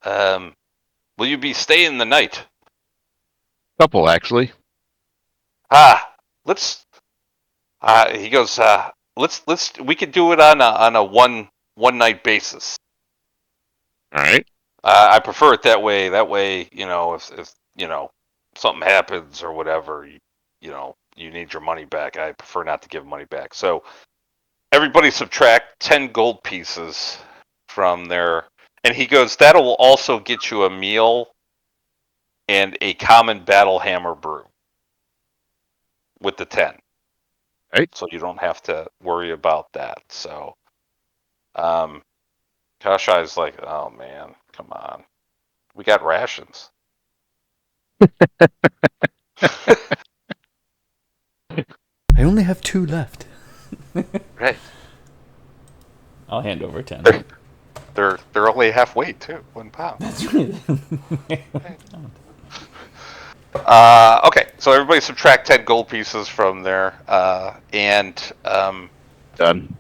Will you be staying the night? Couple, actually. Ah, let's. He goes. Let's. We could do it on a one night basis. All right. I prefer it that way. That way, if something happens or whatever, you need your money back. I prefer not to give money back. So everybody subtract 10 gold pieces from their. And he goes, that'll also get you a meal and a common battle hammer brew with the 10. Right. So you don't have to worry about that. So, Kashai's like, oh man, come on. We got rations. I only have 2 left. Right. I'll hand over 10. They're only halfway too. 1 pound. That's right. Okay, so everybody subtract 10 gold pieces from there, and Done.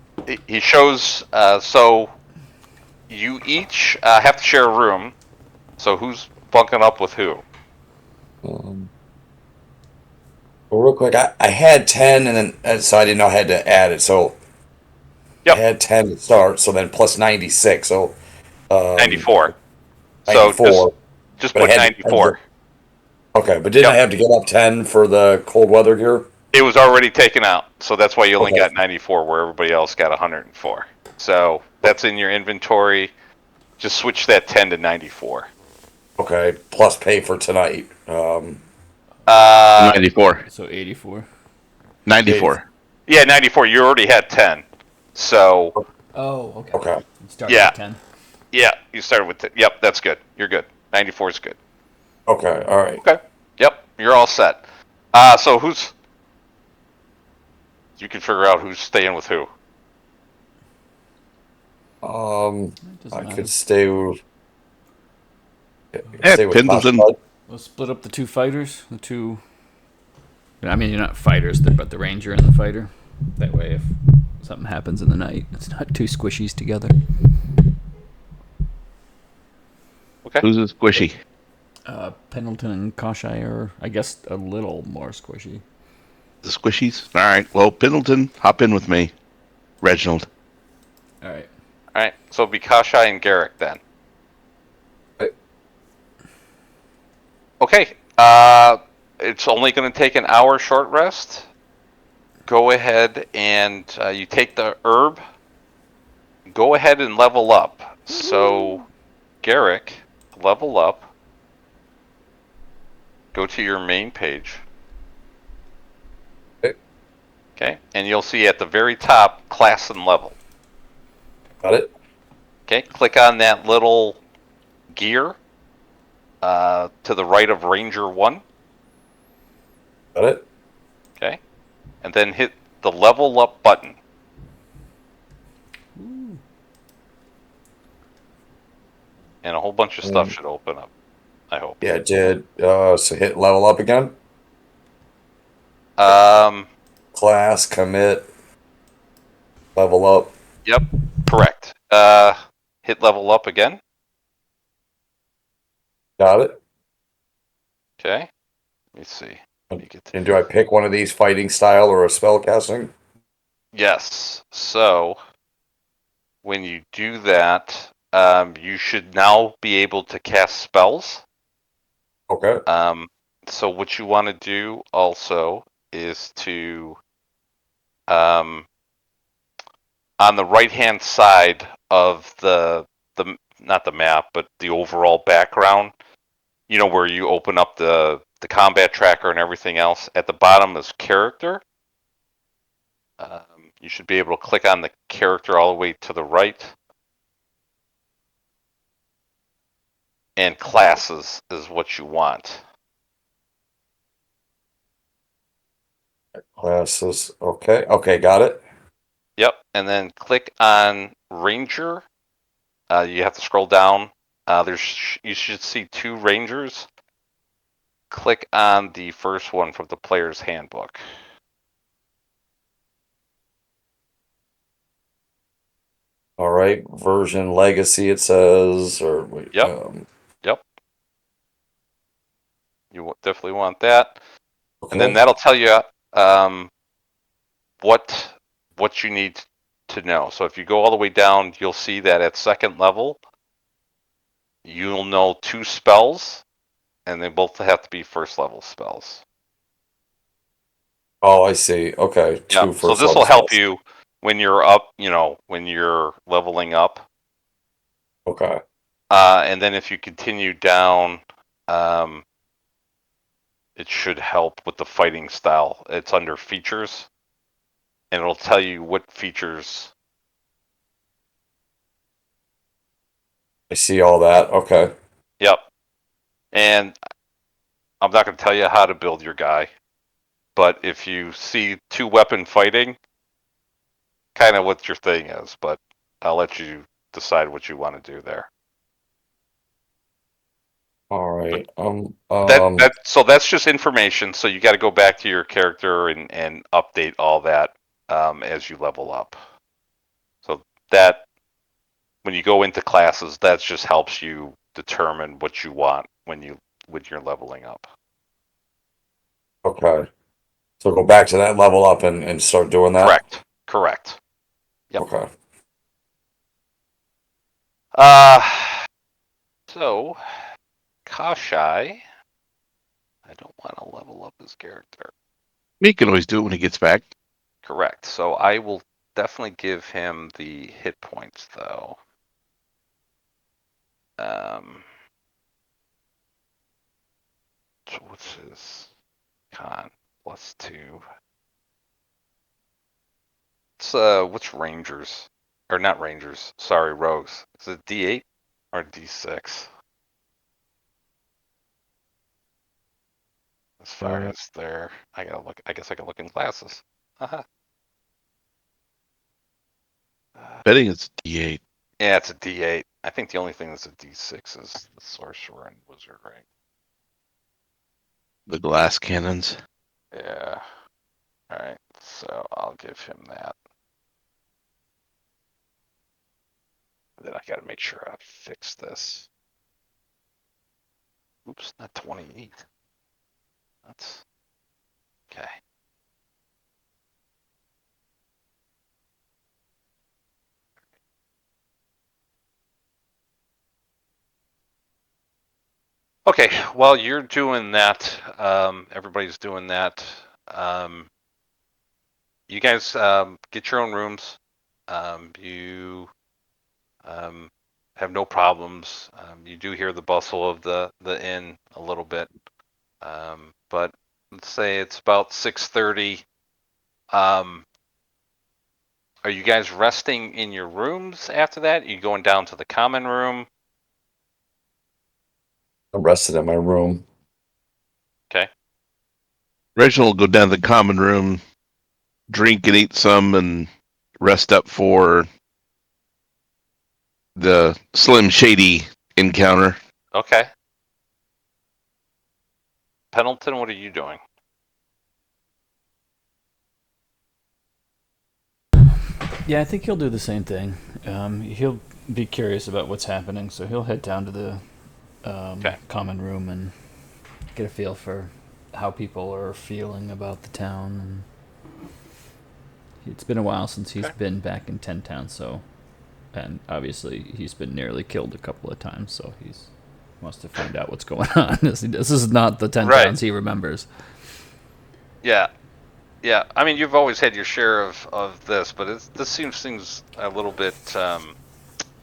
he shows. So you each have to share a room. So who's bunking up with who? Well, real quick, I had 10, and then so I didn't know I had to add it. So I Yep, had 10 to start, so then plus 96, so 94. So 94. just But I put had 94. okay, but didn't I Yep. have to get up 10 for the cold weather gear? It was already taken out, so that's why you only Okay. got 94, where everybody else got 104. So that's in your inventory. Just switch that 10 to 94. Okay, plus pay for tonight. 94. So 84. 94. Yeah, 94. You already had 10. So Oh, okay. Okay. Start Yeah. at 10. yeah, you started with 10. Yep, that's good. You're good. 94 is good. Okay, all right. Okay. Yep, you're all set. So who's? You can figure out who's staying with who. It doesn't I matter. could stay with Pendleton. Tosh Bud. We'll split up the 2 fighters. The 2. I mean, you're not fighters, but the ranger and the fighter. That way, if something happens in the night, it's not 2 squishies together. Okay. Who's a squishy? Pendleton and Kashai are, I guess, a little more squishy. The squishies? All right. Well, Pendleton, hop in with me. Reginald. All right. All right. So it'll be Kashai and Garrick then. Right. Okay. it's only going to take an hour short rest. Go ahead and you take the herb. Go ahead and level up. So, Garrick, level up. Go to your main page. Okay. Okay, and you'll see at the very top class and level. Got it. Okay, click on that little gear to the right of Ranger 1. Got it. Okay, and then hit the level up button. And a whole bunch of stuff should open up, I hope. Yeah, it did. So hit level up again. Um, Class, commit, level up. yep, correct. Hit level up again. Got it. Okay, let me see. Let me get to... And do I pick one of these fighting style or a spell casting? Yes, so when you do that, you should now be able to cast spells. Okay. So what you want to do also is to, on the right-hand side of the not the map, but the overall background, you know, where you open up the combat tracker and everything else, at the bottom is character. You should be able to click on the character all the way to the right. And classes is what you want. Classes. Okay. Okay. Got it. Yep, and then click on Ranger. You have to scroll down. You should see 2 Rangers. Click on the first one from the player's handbook. All right. Version legacy, it says, or wait, Yep, yep. You definitely want that, and then okay. that'll tell you what you need to know. So if you go all the way down, you'll see that at second level, you'll know 2 spells, and they both have to be first level spells. Oh, I see. Okay. Yeah, Two so first this level will help spells. you when you're up, you know, when you're leveling up. Okay. And then if you continue down, um, it should help with the fighting style. It's under features, and it'll tell you what features. I see all that. Okay. Yep. And I'm not going to tell you how to build your guy, but if you see 2 weapon fighting, kind of what your thing is, but I'll let you decide what you want to do there. All But right. so that's just information. So you got to go back to your character and update all that as you level up. So that when you go into classes, that just helps you determine what you want when you're leveling up. Okay. So go back to that level up and start doing that. Correct. Correct. Yep. Okay. Uh so Kashai, I don't want to level up his character. He can always do it when he gets back. Correct. So I will definitely give him the hit points though. So what's his con? +2. It's what's Rangers? Or not Rangers, sorry, Rogues. Is it D8 or D6? As far as their I gotta look, I guess I can look in classes. Uh-huh. Betting it's D8. Yeah, it's a D8. I think the only thing that's a D6 is the sorcerer and wizard, right? The glass cannons. Yeah. Alright, so I'll give him that. Then I gotta make sure I fix this. Oops, not 28. That's okay. Okay, while you're doing that, everybody's doing that. You guys get your own rooms. You have no problems. You do hear the bustle of the inn a little bit, but let's say it's about 6:30. Are you guys resting in your rooms after that? Are you going down to the common room? I'm rested in my room. Okay. Reginald will go down to the common room, drink and eat some, and rest up for the Slim Shady encounter. Okay. Pendleton, what are you doing? Yeah, I think he'll do the same thing. He'll be curious about what's happening, so he'll head down to the Okay. common room and get a feel for how people are feeling about the town. And it's been a while since he's Okay. been back in Ten Town, so, and obviously he's been nearly killed a couple of times, so he's wants to find out what's going on. This is not the Ten Right. Towns he remembers. Yeah. Yeah. I mean, you've always had your share of this, but this seems a little bit kind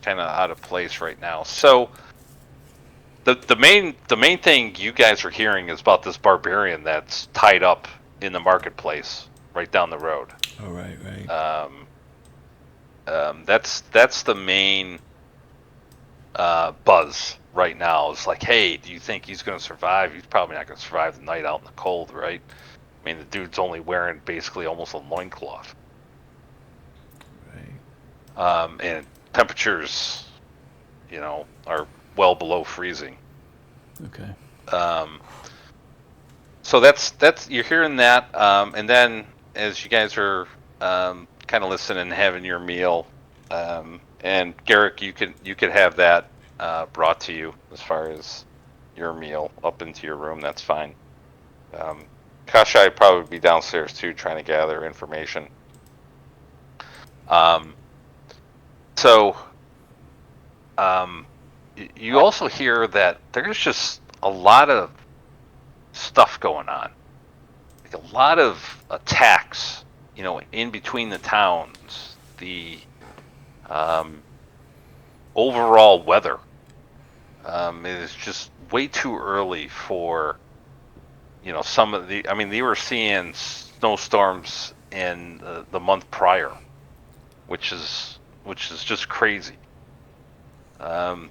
of out of place right now. So the main thing you guys are hearing is about this barbarian that's tied up in the marketplace right down the road. Oh, right. That's the main buzz right now. It's like, hey, do you think he's going to survive? He's probably not going to survive the night out in the cold, right? I mean, the dude's only wearing basically almost a loincloth. Right. And temperatures, are well below freezing. Okay. So that's you're hearing that, and then as you guys are kind of listening and having your meal, and Garrick, you could have that brought to you as far as your meal up into your room. That's fine. Kashai would probably be downstairs too, trying to gather information. So you also hear that there's just a lot of stuff going on, like a lot of attacks, in between the towns. The overall weather is just way too early for some of the. I mean, they were seeing snowstorms in the month prior, which is just crazy.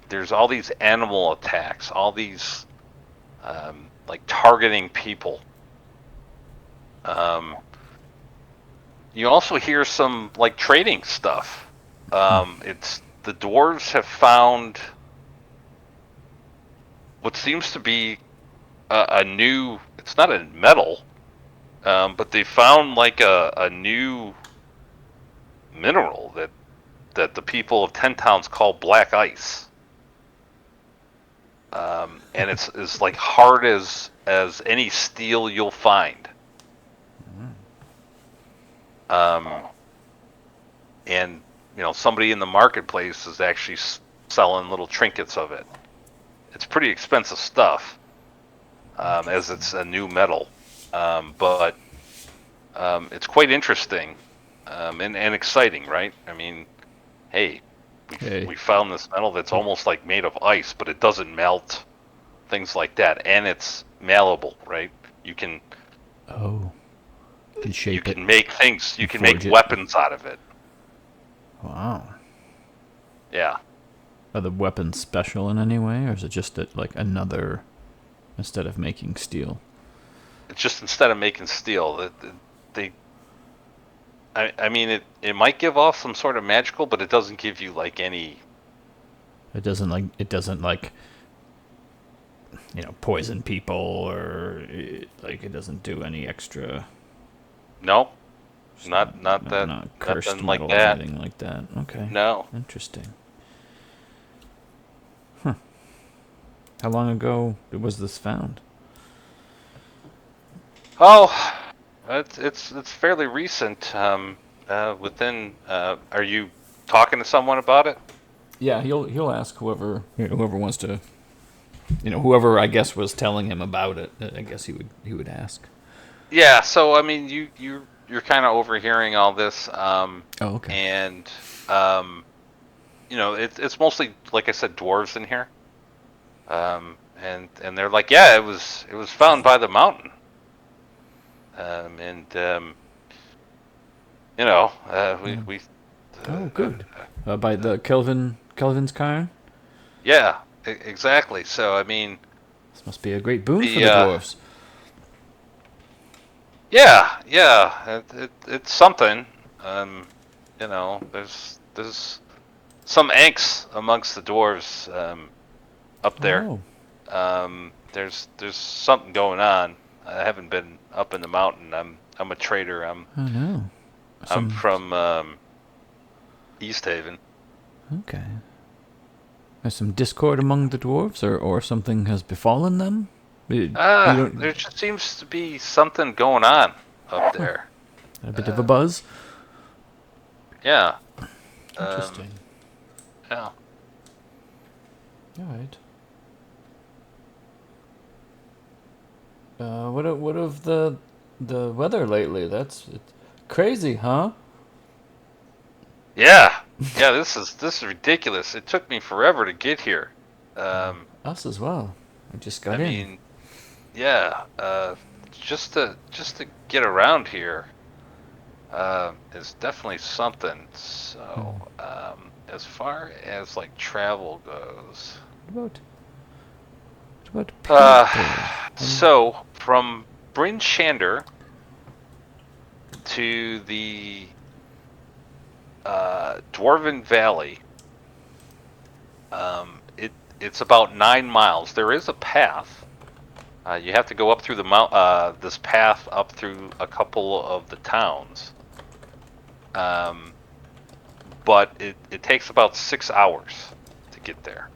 There's all these animal attacks, all these like targeting people. You also hear some like trading stuff. It's the dwarves have found what seems to be a new. It's not a metal, but they found like a new mineral that the people of Ten Towns call black ice. And it's like hard as any steel you'll find. And somebody in the marketplace is actually selling little trinkets of it. It's pretty expensive stuff, as it's a new metal, but it's quite interesting and exciting, right? I mean, hey, we found this metal that's almost like made of ice, but it doesn't melt, things like that, and it's malleable, right? You can shape it. make things. You can make forge it. weapons out of it. Wow. Yeah. Are the weapons special in any way, or is it just like another, instead of making steel? It's just instead of making steel, I mean, it might give off some sort of magical, but it doesn't give you like any. It doesn't poison people, or it doesn't do any extra. No, not that. Not cursed Nothing metal like or that. anything like that. Okay. No. Interesting. Huh. How long ago was this found? Oh, it's fairly recent. Within. Are you talking to someone about it? Yeah, he'll ask whoever wants to whoever I guess was telling him about it, I guess he would ask. Yeah. So I mean, you're kind of overhearing all this, Oh, okay. and it's mostly, like I said, dwarves in here. And they're like, yeah, it was found by the mountain. And we Oh, good. By the Kelvin's cairn. yeah, exactly. So I mean, This must be a great boon for the the dwarves. yeah, it's something. There's some angst amongst the dwarves up there. Oh, There's something going on. I haven't been up in the mountain. I'm a trader. I know. I'm from East Haven. Okay. There's some discord among the dwarves, or something has befallen them. You don't There just seems to be something going on up there. a bit of a buzz. Yeah. Interesting. Yeah. All right. What of the weather lately? It's crazy, huh? Yeah. Yeah. This is ridiculous. It took me forever to get here. Us as well. I just got I in. mean, yeah. Just to get around here is definitely something. So, as far as like travel goes, What about uh, people? so from Bryn Shander to the Dwarven Valley, it's about 9 miles. There is a path. You have to go up through this path up through a couple of the towns. But it takes about 6 hours to get there.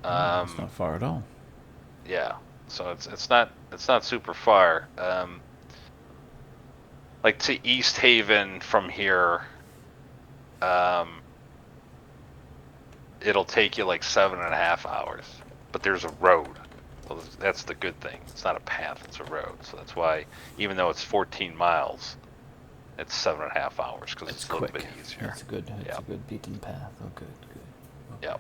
It's not far at all. Yeah, so it's not super far. Like to East Haven from here, it'll take you like 7.5 hours. But there's a road. So that's the good thing. It's not a path, it's a road. So that's why, even though it's 14 miles, it's 7.5 hours because it's a little quick. bit easier. It's a good Yeah. beaten path. Oh, good. Okay. Yeah.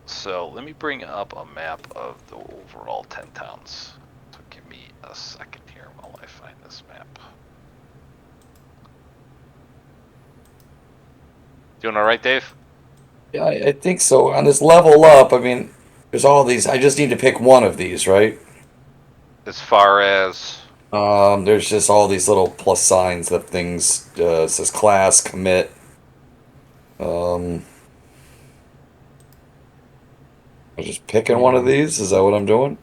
So let me bring up a map of the overall 10 towns. So give me a second here while I find this map. Doing all right, Dave? Yeah, I think so. On this level up, I mean, there's all these. I just need to pick one of these, right? As far as There's just all these little plus signs that things says class, commit. Um, I'm just picking one of these. Is that what I'm doing?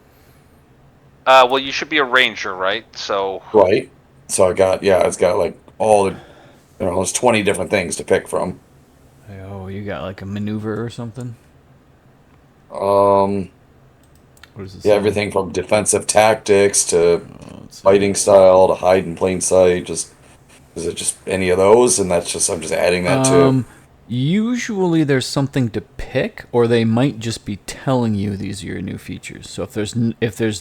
well, you should be a ranger, right? So Right. So it's got like all the, there's 20 different things to pick from. Oh, you got like a maneuver or something? Um, What does it yeah, say? everything from defensive tactics to Let's see. fighting style to hide in plain sight. Just is it just any of those? And I'm just adding that to. Usually there's something to pick, or they might just be telling you these are your new features. So if there's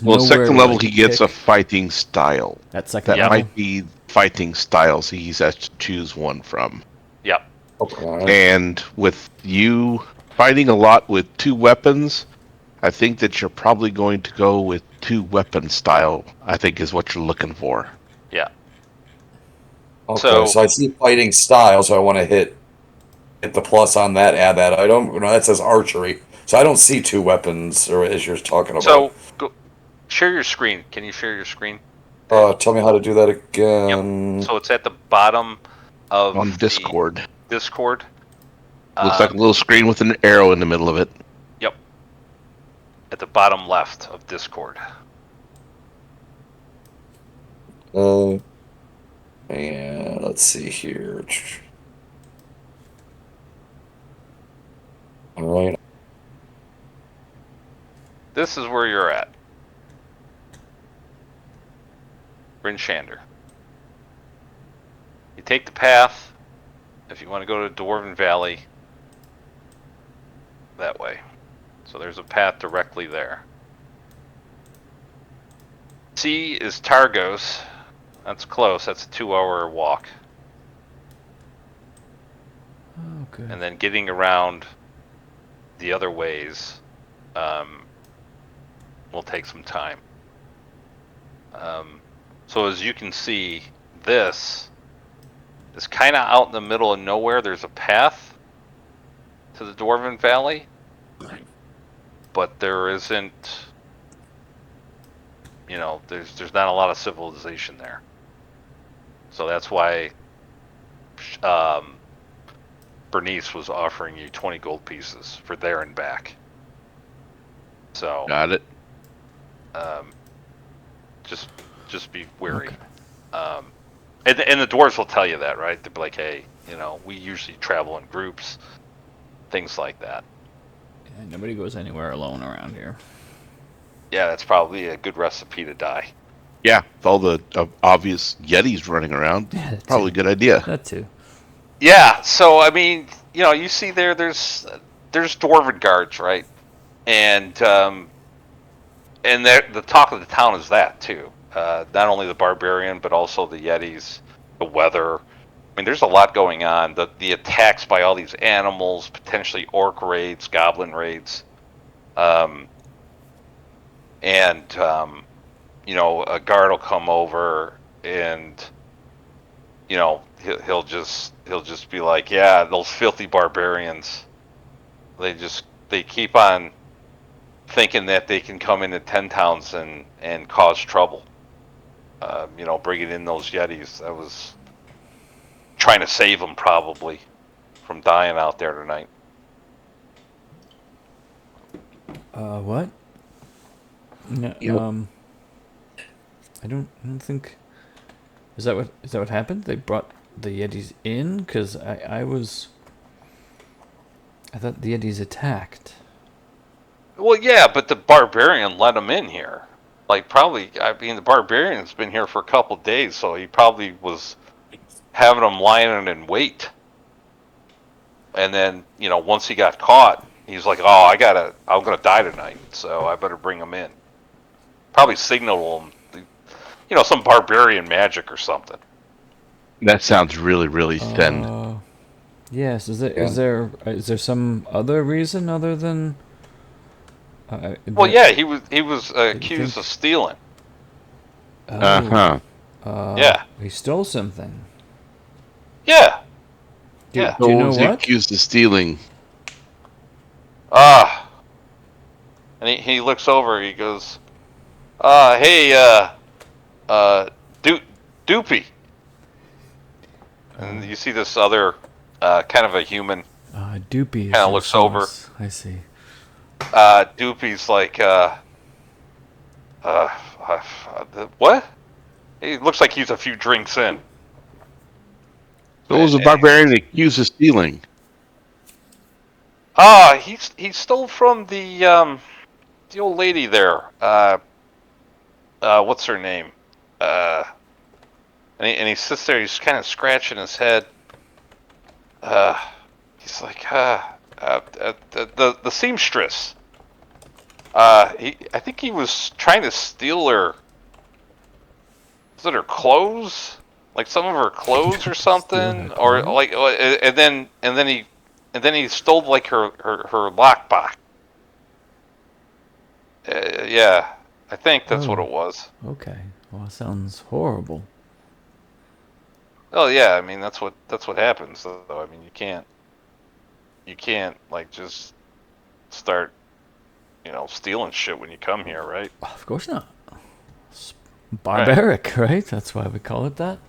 Well, nowhere second to, level, like, he gets a pick, fighting style. that second That level. might be fighting styles he has to choose one from. yep. Okay. And with you fighting a lot with two weapons, I think that you're probably going to go with two weapon style, I think is what you're looking for. Yeah. Okay. So I see fighting style. So I want to hit the plus on that. Add that item. No, that says archery. So I don't see two weapons, or as you're talking about. So go share your screen. Can you share your screen? Tell me how to do that Yep. again. So it's at the bottom of On the Discord. Discord. Looks like a little screen with an arrow in the middle of it. Yep. At the bottom left of Discord. Yeah, let's see here. All right. This is where you're at. Bryn Shander. You take the path if you want to go to Dwarven Valley. that way. So there's a path directly there. C is Targos. That's close. That's a 2-hour walk. Okay. And then getting around the other ways will take some time. So as you can see, this is kind of out in the middle of nowhere. There's a path to the Dwarven Valley, but there isn't, there's not a lot of civilization there. So that's why Bernice was offering you 20 gold pieces for there and back. So Got it. Just be wary. Okay. And the dwarves will tell you that, right? They'll be like, hey, we usually travel in groups, things like that. Yeah, nobody goes anywhere alone around here. Yeah, that's probably a good recipe to die. Yeah, with all the obvious Yetis running around, Yeah, probably a good idea. That too. Yeah, so I mean, you see there's dwarven guards, right? And the talk of the town is that too. Not only the barbarian, but also the Yetis, the weather. I mean, there's a lot going on. The attacks by all these animals, potentially orc raids, goblin raids, and a guard will come over, and he'll just be like, yeah, those filthy barbarians. They keep on thinking that they can come into 10 towns and cause trouble. Bringing in those Yetis. I was trying to save them probably from dying out there tonight. What? No, Yep. I don't think. Is that what happened? They brought the Yetis in? Because I thought the Yetis attacked. Well, yeah, but the barbarian let them in here. Like, probably, I mean, the barbarian's been here for a couple days, so he probably was having them lying in wait. And then, once he got caught, he's like, oh, I'm going to die tonight, so I better bring them in. Probably signal them, some barbarian magic or something. That sounds really, really thin. Yes. Is there some other reason other than? Well, yeah, he was accused of stealing. Oh. Yeah. He stole something. Yeah. Do Yeah. you know Was he what? accused of stealing? And he looks over. He goes, "Hey, Doopy." And you see this other kind of a human. Doopy. Kinda looks over. I see. Doopy's like, what? He looks like he's a few drinks in. So was a barbarian accused of stealing? He stole from the old lady there. What's her name? And he sits there. He's kind of scratching his head. He's like, the seamstress. I think he was trying to steal her. Was it her clothes? Like some of her clothes or something, or like, and then he stole like her lockbox. Yeah, I think that's what it was. Okay. Well, that sounds horrible. Oh yeah, I mean that's what happens though. I mean you can't like just start stealing shit when you come here, right? Of course not. It's barbaric, right? That's why we call it that.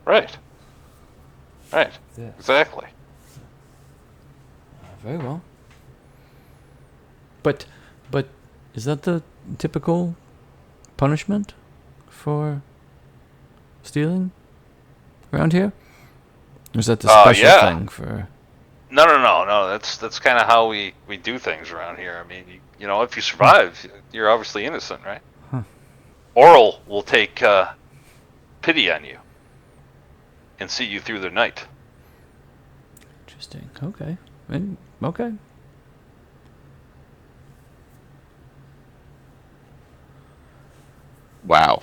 Right. Yeah. Exactly. Very well. But is that the typical punishment for stealing around here? Or is that the special thing for? No. That's kind of how we do things around here. I mean, if you survive, you're obviously innocent, right? Huh. Oral will take pity on you and see you through the night. Interesting. Okay. Okay. Wow.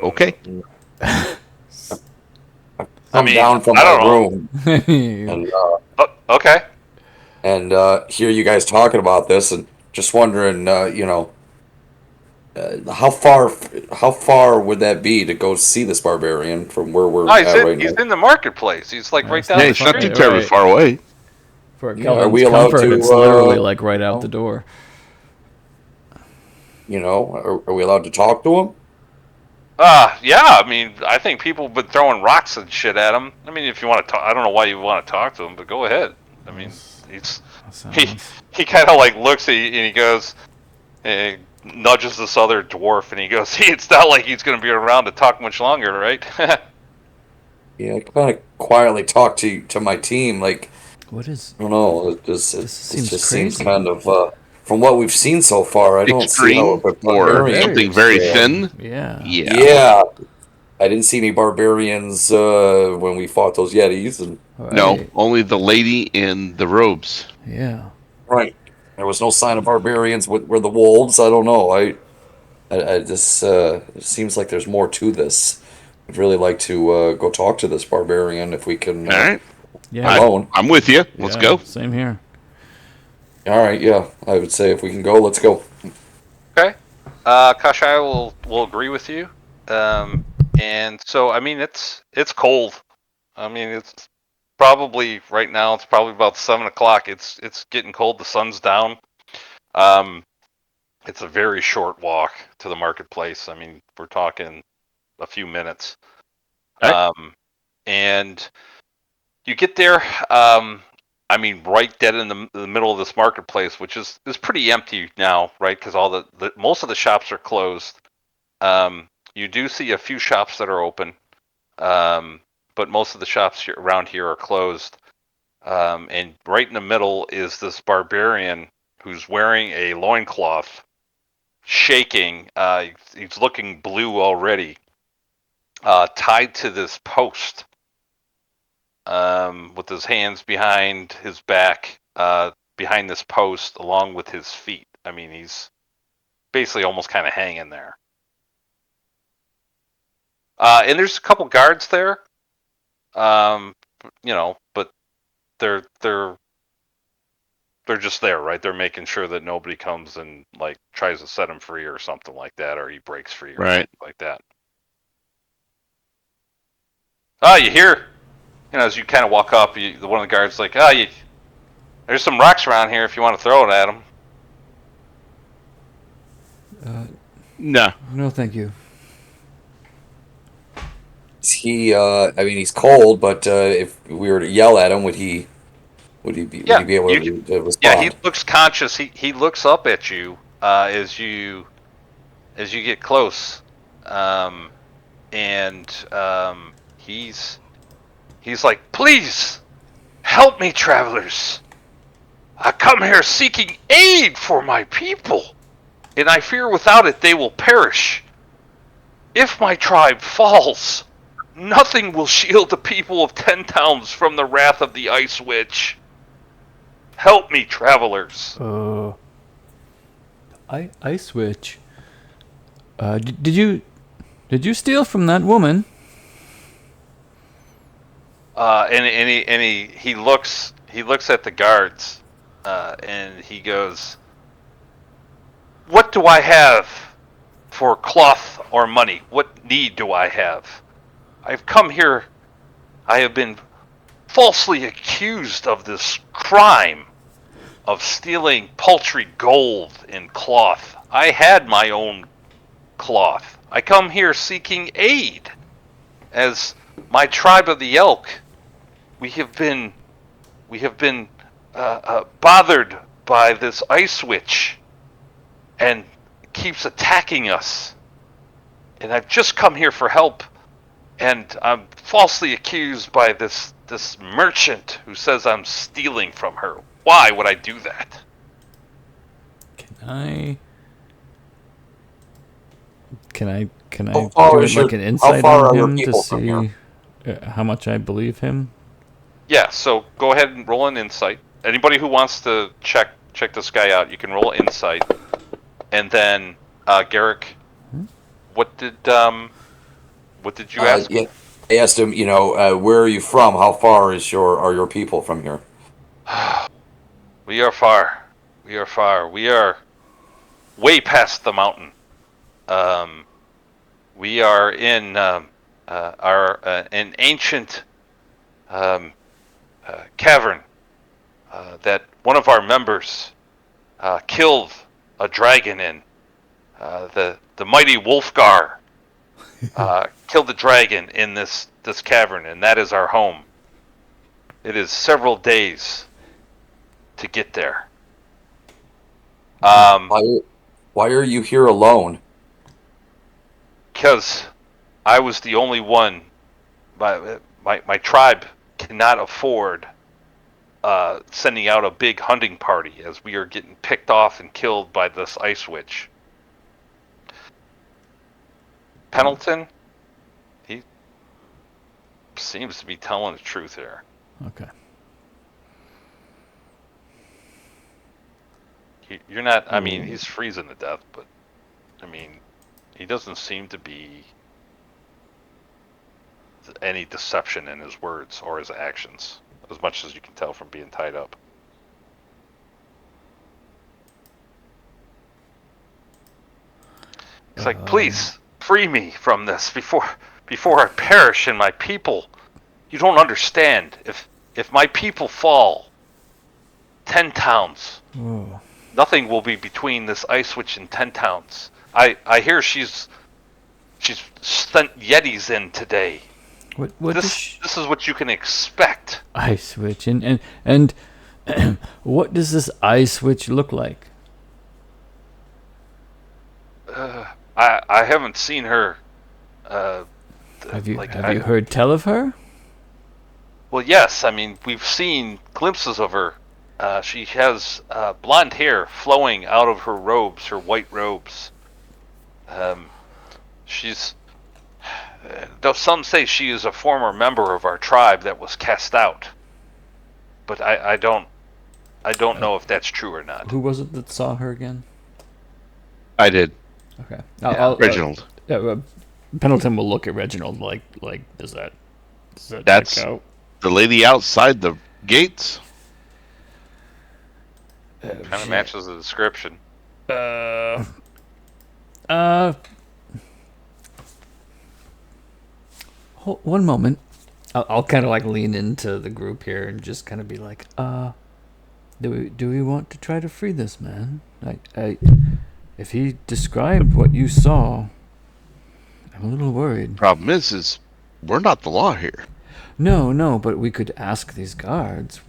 Okay. I'm down from I my don't know. room and Okay. hear you guys talking about this, and just wondering, how far would that be to go see this barbarian from where we're Oh, at right he's now? in the marketplace. He's like right That's down Yeah, not the it's not too street. terribly right. far away. For Yeah, are Kelvin's we allowed comfort, to? it's literally like right out the know, door. are we allowed to talk to him? Yeah. I mean, I think people have been throwing rocks and shit at him. I mean, if you want to talk, I don't know why you want to talk to him, but go ahead. I mean, he's That he sounds. he kind of like looks at you and he goes, and nudges this other dwarf, and he goes, "Hey, it's not like he's going to be around to talk much longer, right?" Yeah, I kind of quietly talk to my team. Like, What is. I don't know. It This seems just seems crazy. kind of from what we've seen so far. I don't see how a Extreme or Very barbarian. something very extreme. thin? Yeah. Yeah. Yeah, I didn't see any barbarians when we fought those Yetis, and No, Right. only the lady in the robes. Yeah. right, there was no sign of barbarians with the wolves. I don't know. I just it seems like there's more to this. I'd really like to go talk to this barbarian if we can All right. Yeah. alone. I'm with you. Let's Yeah. go. Same here. All right, yeah, I would say if we can go, let's go. Okay. Kashai will agree with you. And so I mean it's cold. I mean it's probably right now it's probably about 7 o'clock. It's getting cold. The sun's down. Um, it's a very short walk to the marketplace. I mean we're talking a few minutes. All right. And you get there. I mean, right dead in the middle of this marketplace, which is pretty empty now, right? Because all the most of the shops are closed. You do see a few shops that are open, but most of the shops around here are closed. And right in the middle is this barbarian who's wearing a loincloth, shaking. He's looking blue already, tied to this post, with his hands behind his back, behind this post, along with his feet. I mean, he's basically almost kind of hanging there. And there's a couple guards there, but they're just there, right? They're making sure that nobody comes and like tries to set him free or something like that, or he breaks free or Right. something like that. Oh, you hear? As you kind of walk up, one of the guards like, there's some rocks around here if you want to throw it at them. No. No, thank you. Is he? I mean, he's cold, but if we were to yell at him, would he be able You can. to Yeah, he respond? looks conscious. He looks up at you as you get close, and he's like, "Please help me, travelers. I come here seeking aid for my people, and I fear without it they will perish. If my tribe falls, nothing will shield the people of 10 towns from the wrath of the Ice Witch. Help me, travelers." I switch. Did you steal from that woman? And he looks at the guards, and he goes, "What do I have for cloth or money? What need do I have? I've come here. I have been falsely accused of this crime of stealing paltry gold and cloth. I had my own cloth. I come here seeking aid, as my tribe of the Elk. We have been bothered by this ice witch, and keeps attacking us. And I've just come here for help, and I'm falsely accused by this merchant who says I'm stealing from her. Why would I do that?" Can I How far do is like your? an How insight far on are your him to people from here? see how much I believe him? Yeah, so go ahead and roll an insight. Anybody who wants to check this guy out, you can roll insight. And then Garrick, what did you ask? Yeah, I asked him, where are you from? How far are your people from here? We are far. We are far. We are way past the mountain. We are in an ancient cavern that one of our members killed a dragon in. The mighty Wolfgar killed the dragon in this cavern, and that is our home. It is several days to get there. Why are you here alone? Because I was the only one. My tribe cannot afford sending out a big hunting party, as we are getting picked off and killed by this ice witch. Pendleton, he seems to be telling the truth here. Okay. You're not. I mean, he's freezing to death, but I mean, he doesn't seem to be any deception in his words or his actions, as much as you can tell from being tied up. It's like, please free me from this before I perish and my people. You don't understand. If my people fall, 10 towns. Whoa. Nothing will be between this ice witch and 10 towns. I hear she's sent Yetis in today. What this is what you can expect. Ice witch and what does this ice witch look like? I haven't seen her. Have you heard tell of her? Well, yes. I mean, we've seen glimpses of her. She has blonde hair flowing out of her robes, her white robes. She's. Though some say she is a former member of our tribe that was cast out, but I don't know if that's true or not. Who was it that saw her again? I did. Okay, Reginald. Pendleton will look at Reginald like does that That's check out? the lady outside the gates. Kind of matches the description. One moment. I'll kind of like lean into the group here and just kind of be like, do we want to try to free this man? If he described what you saw, I'm a little worried. Problem is we're not the law here. No, but we could ask these guards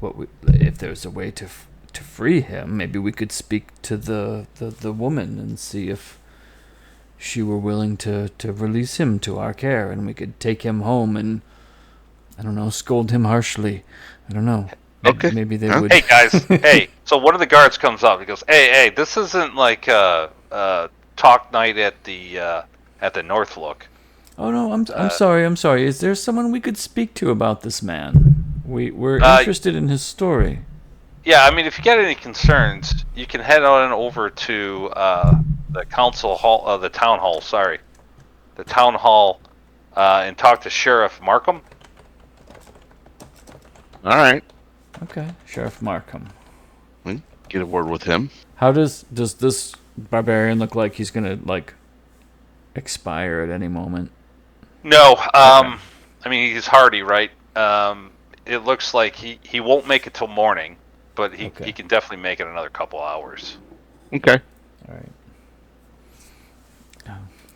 if there's a way to free him. Maybe we could speak to the woman and see if she were willing to release him to our care, and we could take him home and, I don't know, scold him harshly. I don't know. Okay. Maybe they would. Hey guys, hey. So one of the guards comes up. He goes, "Hey, this isn't like a talk night at the North Look." Oh no, I'm sorry. Is there someone we could speak to about this man? We're interested in his story. Yeah, I mean, if you get any concerns, you can head on over to the council hall, the town hall. Sorry, the town hall, and talk to Sheriff Markham. All right. Okay, Sheriff Markham. We get a word with him. How does this barbarian look like he's gonna expire at any moment? No, I mean, he's hardy, right? It looks like he won't make it till morning, but he can definitely make it another couple hours. Okay. All right.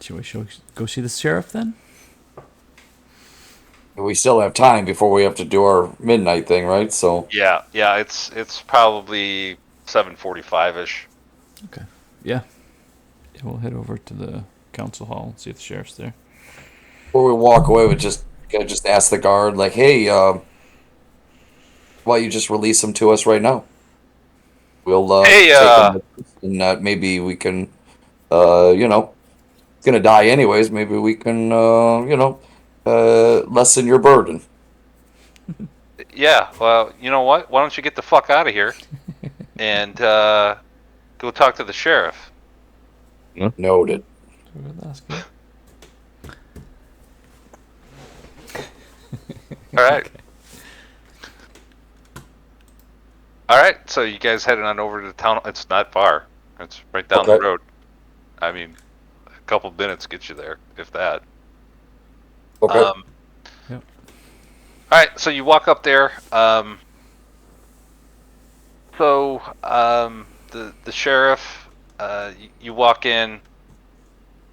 Should we go see the sheriff then? We still have time before we have to do our midnight thing, right? So Yeah, it's probably 7:45ish. Okay. Yeah. We'll head over to the council hall and see if the sheriff's there. before we walk away, we just ask the guard, like, "Hey, why don't you just release him to us right now? We'll Hey, take him, and maybe we can, he's gonna die anyways. Maybe we can, lessen your burden." Yeah, well, you know what? Why don't you get the fuck out of here and go talk to the sheriff? Noted. That's good. All right. All right. So you guys heading on over to the town? It's not far. It's right down the Okay. road. I mean, a couple minutes gets you there, if that. Okay. Yep. All right. So you walk up there. The sheriff. You walk in,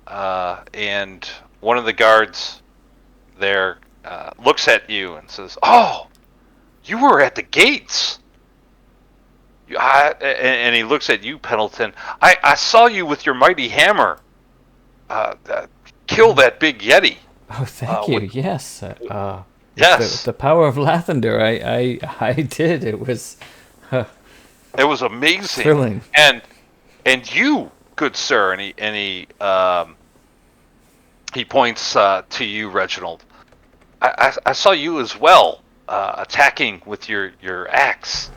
and one of the guards there looks at you and says, "Oh, you were at the gates." And he looks at you, Pendleton. I saw you with your mighty hammer kill that big yeti. Oh, thank you. Yes. Yes, The power of Lathander. I did. It was it was amazing. thrilling. And you, good sir, he points to you, Reginald. I saw you as well, attacking with your axe.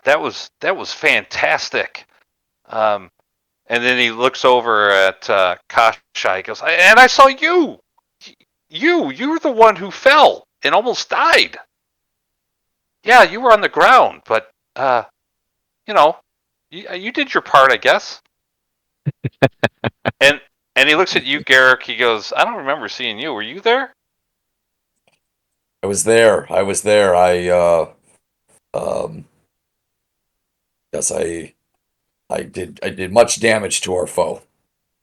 That was fantastic. And then he looks over at Kasha. He goes, and I saw you. You were the one who fell and almost died. Yeah, you were on the ground, but you know, you did your part, I guess. And he looks at you, Garrick. He goes, I don't remember seeing you. Were you there? I was there. Um, yes, I did much damage to our foe.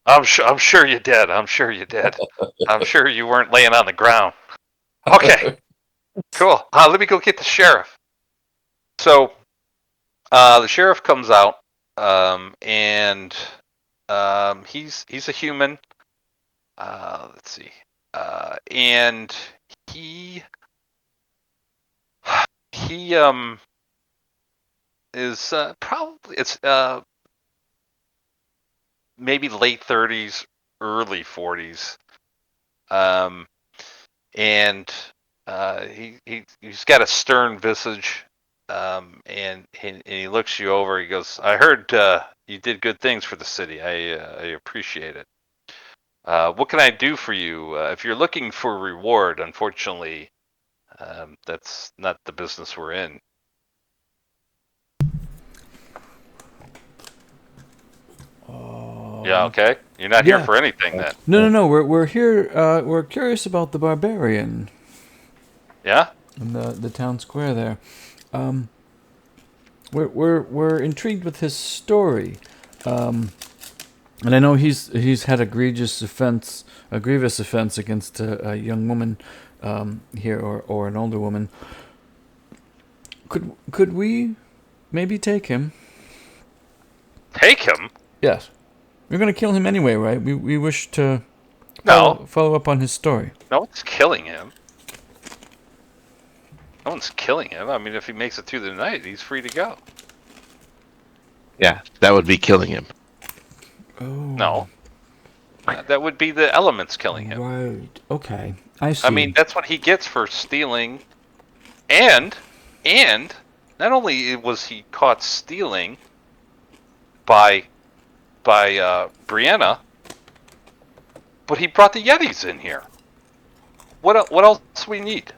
I'm sure you did. I'm sure you did. I'm sure you weren't laying on the ground. Okay, cool. Let me go get the sheriff. So the sheriff comes out, and he's a human. Let's see, and he he is probably it's maybe late 30s, early 40s, and he's got a stern visage, and he looks you over. He goes, "I heard you did good things for the city. I appreciate it. What can I do for you? If you're looking for reward, unfortunately, that's not the business we're in." Yeah, okay. You're not here Yeah. for anything then. No. We're here. We're curious about the barbarian Yeah? in the town square there. We're intrigued with his story, and I know he's had a grievous offense against a young woman here, or an older woman. Could we maybe take him? Take him? Yes. We're gonna kill him anyway, right? We wish to No. follow up on his story. No one's killing him. No one's killing him. I mean, if he makes it through the night, he's free to go. Yeah, that would be killing him. Oh. No. That would be the elements killing him. Right. Okay. I see. I mean, that's what he gets for stealing. And not only was he caught stealing by Brianna, but he brought the Yetis in here. What else we need?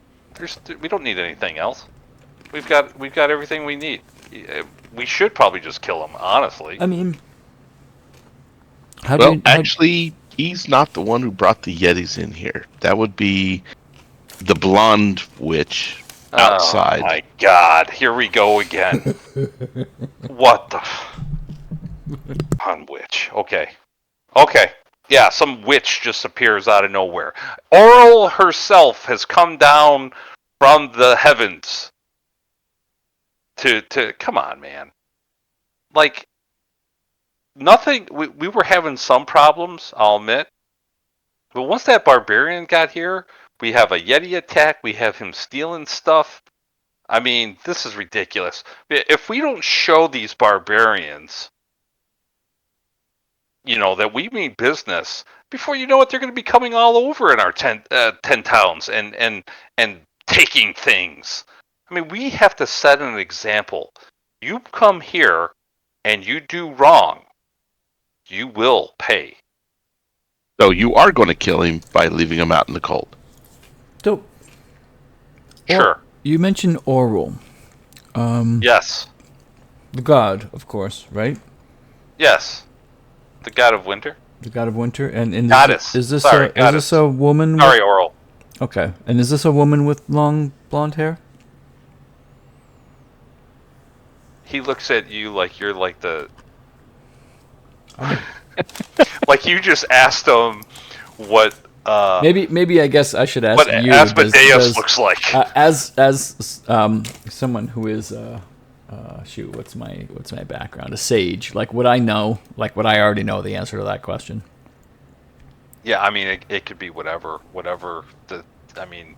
We don't need anything else. We've got everything we need. We should probably just kill him, honestly. I mean, actually, he's not the one who brought the Yetis in here. That would be the blonde witch outside. Oh my God! Here we go again. What the? Blonde witch. Okay. Yeah, some witch just appears out of nowhere. Oral herself has come down from the heavens to come on, man. Like, nothing. We were having some problems, I'll admit. But once that barbarian got here, we have a Yeti attack. We have him stealing stuff. I mean, this is ridiculous. If we don't show these barbarians, that we mean business, before you know it, they're going to be coming all over in our 10 towns and taking things. I mean, we have to set an example. You come here and you do wrong, you will pay. So you are going to kill him by leaving him out in the cold. So, Sure. you mentioned Oral, Yes. the god, of course, right? Yes. The god of winter. The god of winter, and Goddess. is this Sorry, is goddess. this a woman? Sorry, Oral. Okay, and is this a woman with long blonde hair? He looks at you like you're like the... like you just asked him what... Maybe I guess I should ask what you. Asmodeus looks like. As someone who is shoot, what's my background? A sage. Like, would I know? Like, would I already know the answer to that question? Yeah, I mean, it could be whatever. I mean,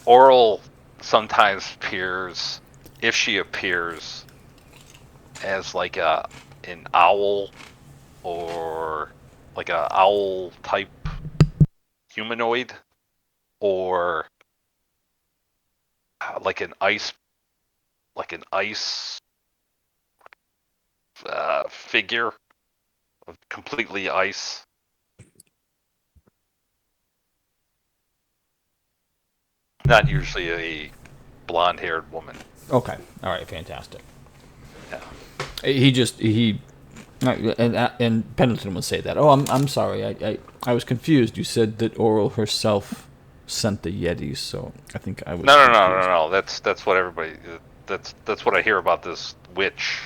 Oral sometimes appears, if she appears, as like an owl or like a owl type humanoid, or like an ice figure, completely ice. Not usually a blonde-haired woman. Okay, all right, fantastic. Yeah. And Pendleton would say that. Oh, I'm sorry. I was confused. You said that Oral herself sent the Yetis, so I think I was. No. That's what everybody. That's what I hear about this witch.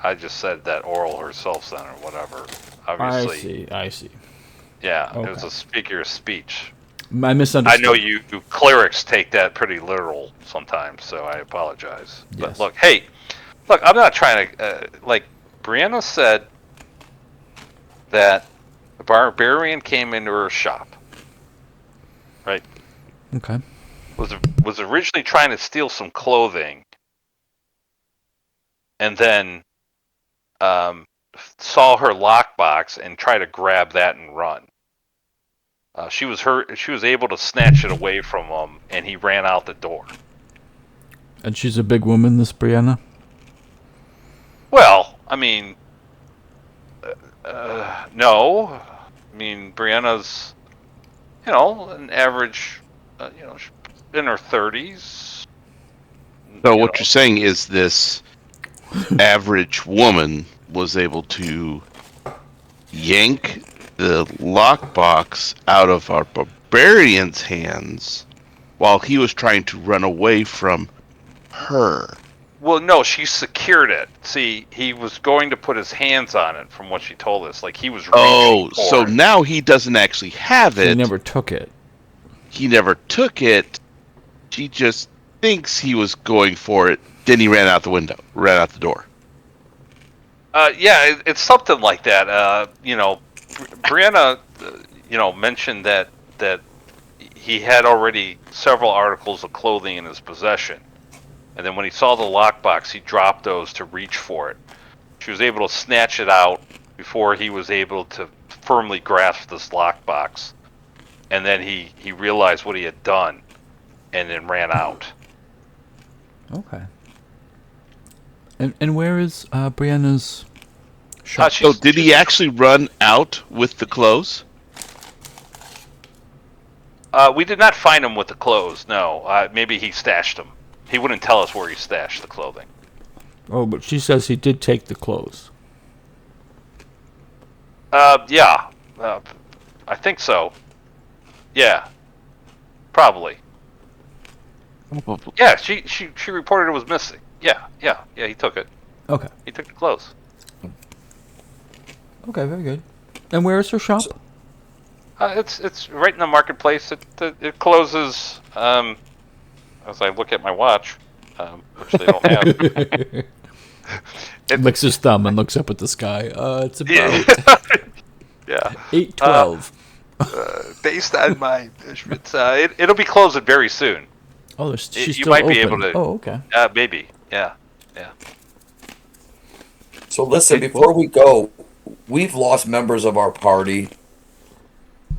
I just said that Oral herself sent or whatever. Obviously. I see. Yeah, Okay. it was a figure of speech. I misunderstood. I know you clerics take that pretty literal sometimes, so I apologize. Yes. But look, I'm not trying to like. Brianna said that the barbarian came into her shop, right? Okay. Was originally trying to steal some clothing, and then saw her lockbox and tried to grab that and run. She was able to snatch it away from him, and he ran out the door. And she's a big woman, this Brianna? Well, I mean, no. I mean, Brianna's, an average, in her 30s. So what you're saying is this average woman was able to yank the lockbox out of our barbarian's hands while he was trying to run away from her. Well, no, she secured it. See, he was going to put his hands on it, from what she told us. Like, he was reaching for so it. now he doesn't actually have it. He never took it. He never took it. She just thinks he was going for it. Then he ran out the window, ran out the door. Yeah, it's something like that. Brianna, mentioned that he had already several articles of clothing in his possession. And then when he saw the lockbox, he dropped those to reach for it. She was able to snatch it out before he was able to firmly grasp this lockbox. And then he realized what he had done and then ran out. Okay. And where is Brianna's shop? So did he actually run out with the clothes? We did not find him with the clothes, no. Maybe he stashed them. He wouldn't tell us where he stashed the clothing. Oh, but she says he did take the clothes. Yeah. I think so. Yeah. Probably. Yeah, she reported it was missing. Yeah, he took it. Okay. He took the clothes. Okay, very good. And where is her shop? It's right in the marketplace. It closes as I look at my watch, which they don't have. It licks his thumb and looks up at the sky. It's about yeah. 8:12. Based on my measurements, it'll be closing very soon. Oh, she's you still might open. be able to. Oh, okay. Maybe. Yeah. So listen, before we go, we've lost members of our party,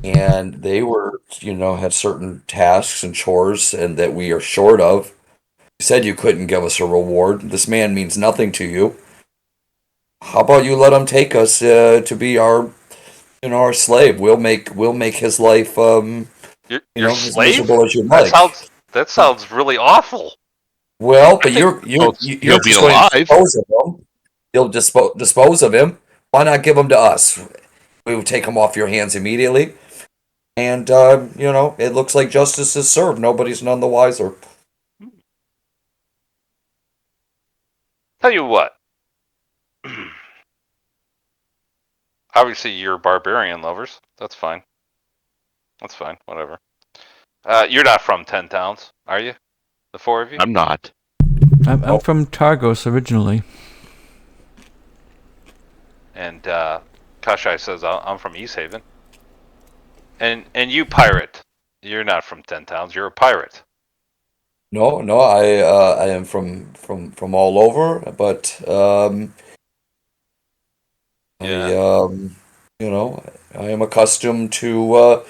and they were, had certain tasks and chores, and that we are short of. You said you couldn't give us a reward. This man means nothing to you. How about you let him take us to be our our slave. We'll make his life Your as slave? miserable as you That like. sounds really awful. Well, I but think you're He'll be just going to alive. dispose of him. You'll dispose of him. Why not give him to us? We will take him off your hands immediately. And it looks like justice is served. Nobody's none the wiser. tell you what. Obviously, you're barbarian lovers. That's fine. That's fine. Whatever. You're not from 10 Towns, are you? The four of you? I'm not. I'm from Targos originally. And Kashai says, I'm from East Haven. And you pirate. You're not from 10 Towns. You're a pirate. No, no, I am from all over, but I Yeah. I am accustomed to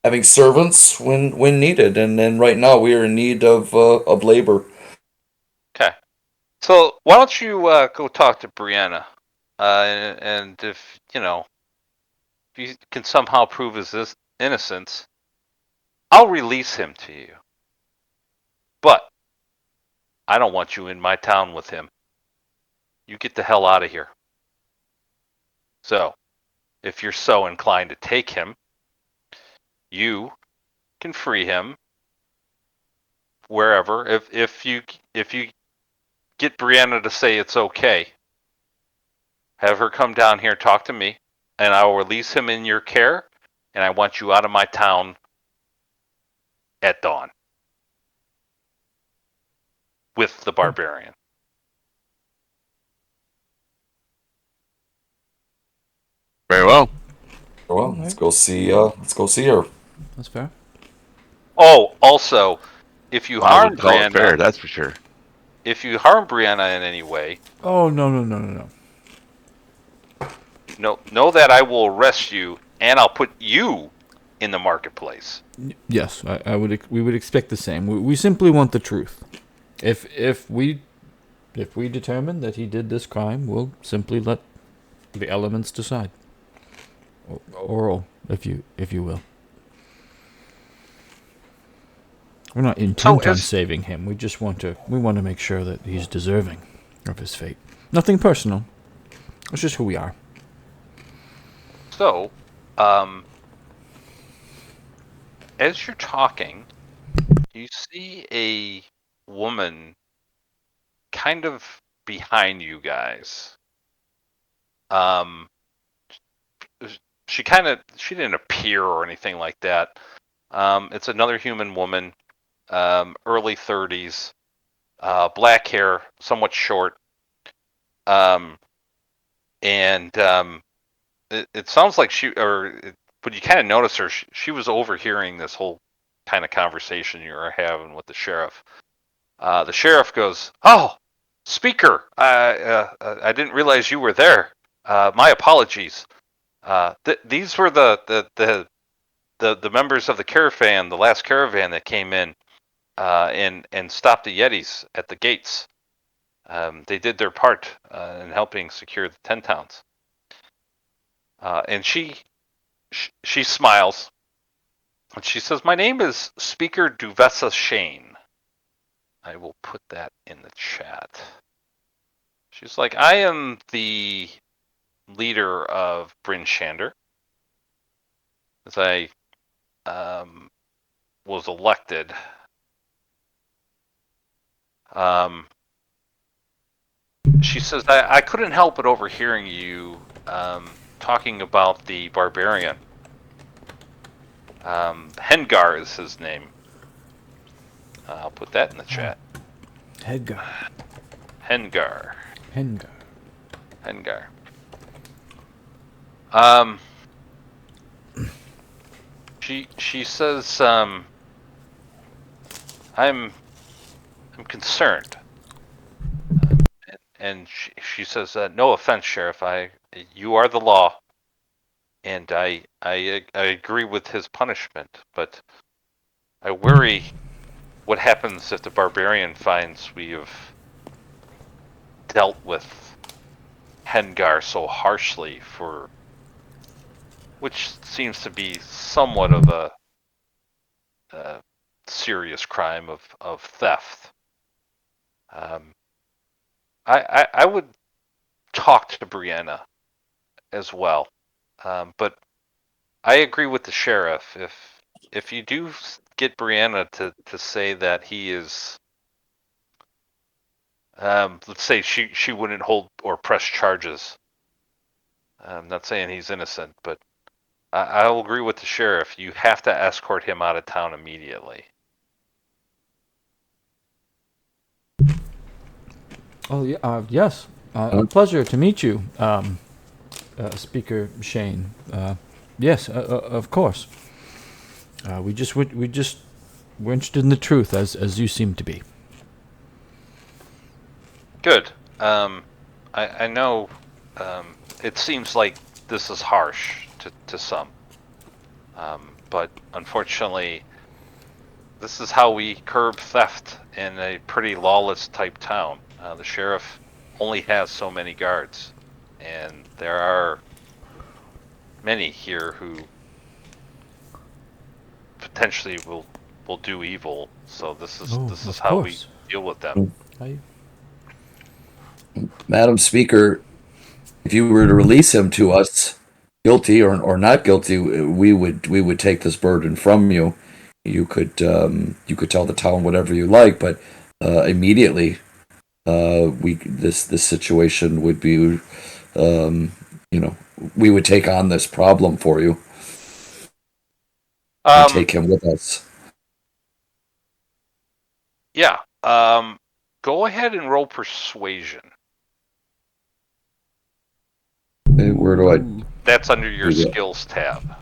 having servants when needed, and then right now we are in need of labor. Okay. So why don't you go talk to Brianna, and if you can somehow prove his innocence, I'll release him to you. But I don't want you in my town with him. You get the hell out of here. So, if you're so inclined to take him, you can free him wherever. If you get Brianna to say it's okay, have her come down here, talk to me, and I will release him in your care. And I want you out of my town at dawn with the barbarian. Very well. Well, let's go see. Let's go see her. That's fair. Oh, also, if you I harm would call it Brianna, fair, that's for sure. if you harm Brianna in any way, Oh no. know that I will arrest you and I'll put you in the marketplace. Yes, I would. We would expect the same. We simply want the truth. If we determine that he did this crime, we'll simply let the elements decide. Oral, if you will. We're not intent on saving him. We just want to make sure that he's deserving of his fate. Nothing personal. It's just who we are. So, as you're talking, you see a woman kind of behind you guys. She didn't appear or anything like that. It's another human woman, early 30s, black hair, somewhat short. And it sounds like but you kind of notice her. She was overhearing this whole kind of conversation you were having with the sheriff. The sheriff goes, "Oh, speaker, I didn't realize you were there. My apologies. These were the members of the caravan, the last caravan that came in and stopped the Yetis at the gates. They did their part in helping secure the 10 towns." And she smiles and she says, "My name is Speaker Duvessa Shane. I will put that in the chat." She's like, "I am the leader of Bryn Shander. As I was elected. She says, I couldn't help but overhearing you talking about the barbarian. Hengar is his name. I'll put that in the chat. Hedgar. Hengar. Hengar. Hengar. She says, I'm concerned. And she says, "No offense, Sheriff. You are the law, and I agree with his punishment. But I worry what happens if the barbarian finds we have dealt with Hengar so harshly for, which seems to be somewhat of a serious crime of theft. I would talk to Brianna as well, but I agree with the sheriff. If you do get Brianna to say that he is, let's say she wouldn't hold or press charges. I'm not saying he's innocent, but I'll agree with the sheriff. You have to escort him out of town immediately. Oh yeah, yes. A pleasure to meet you, Speaker Shane. Yes, of course. We're interested in the truth, as you seem to be. Good. I know. It seems like this is harsh to some, but unfortunately, this is how we curb theft in a pretty lawless type town. The sheriff only has so many guards, and there are many here who potentially will do evil. So this is how we deal with them. Madam Speaker, if you were to release him to us, guilty or not guilty, we would take this burden from you. You could tell the town whatever you like, but immediately this situation would be, we would take on this problem for you and take him with us. Yeah. Go ahead and roll persuasion. Where do I? That's under your skills tab.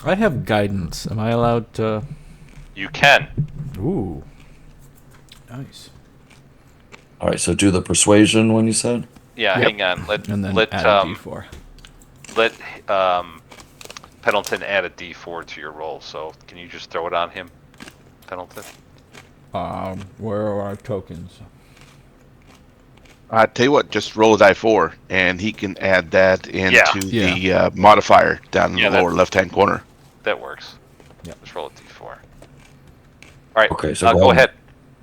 I have guidance. Am I allowed to? You can. Ooh. Nice. All right, so do the persuasion one you said. Yeah, Yep. hang on. And then let add a D4. Let Pendleton add a D4 to your roll. So can you just throw it on him, Pendleton? Where are our tokens? I tell you what, just roll a die 4, and he can add that into Yeah. the modifier down in Yeah, the lower left-hand corner. That works. Yeah. Just roll a D4. All right. Okay, so go ahead.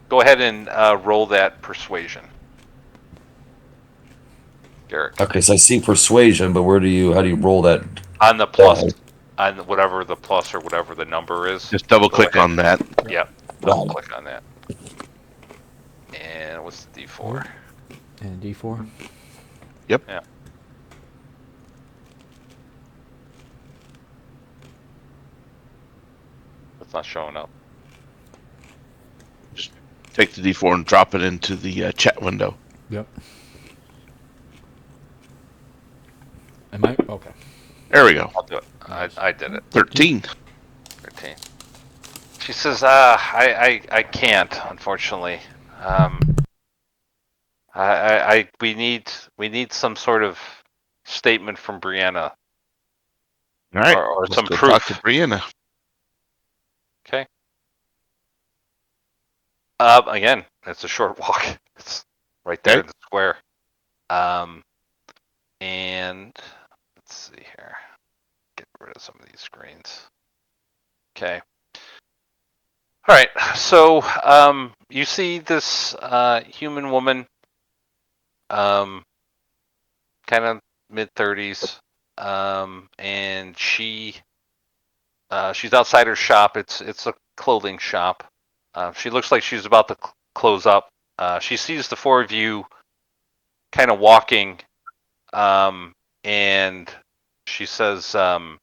Go ahead and roll that persuasion, Garrett. Okay, so I see persuasion, but how do you roll that? On the plus, on whatever the plus or whatever the number is. Just double-click on that. Yep. Double click on that. And what's the D4? And D4. Yep. Yeah. It's not showing up. Just take the D4 and drop it into the chat window. Yep. Am I? Okay. There we go. I'll do it. I did it. 13. 13. She says, I can't, unfortunately. We need some sort of statement from Brianna. All right. Or let's some go proof. talk to Brianna. Okay. Again, it's a short walk. It's right there in the square. And let's see here. Get rid of some of these screens. Okay. All right. So, you see this human woman, kind of mid-30s, and she's outside her shop. It's a clothing shop. She looks like she's about to close up. She sees the four of you kind of walking, and she says, I'm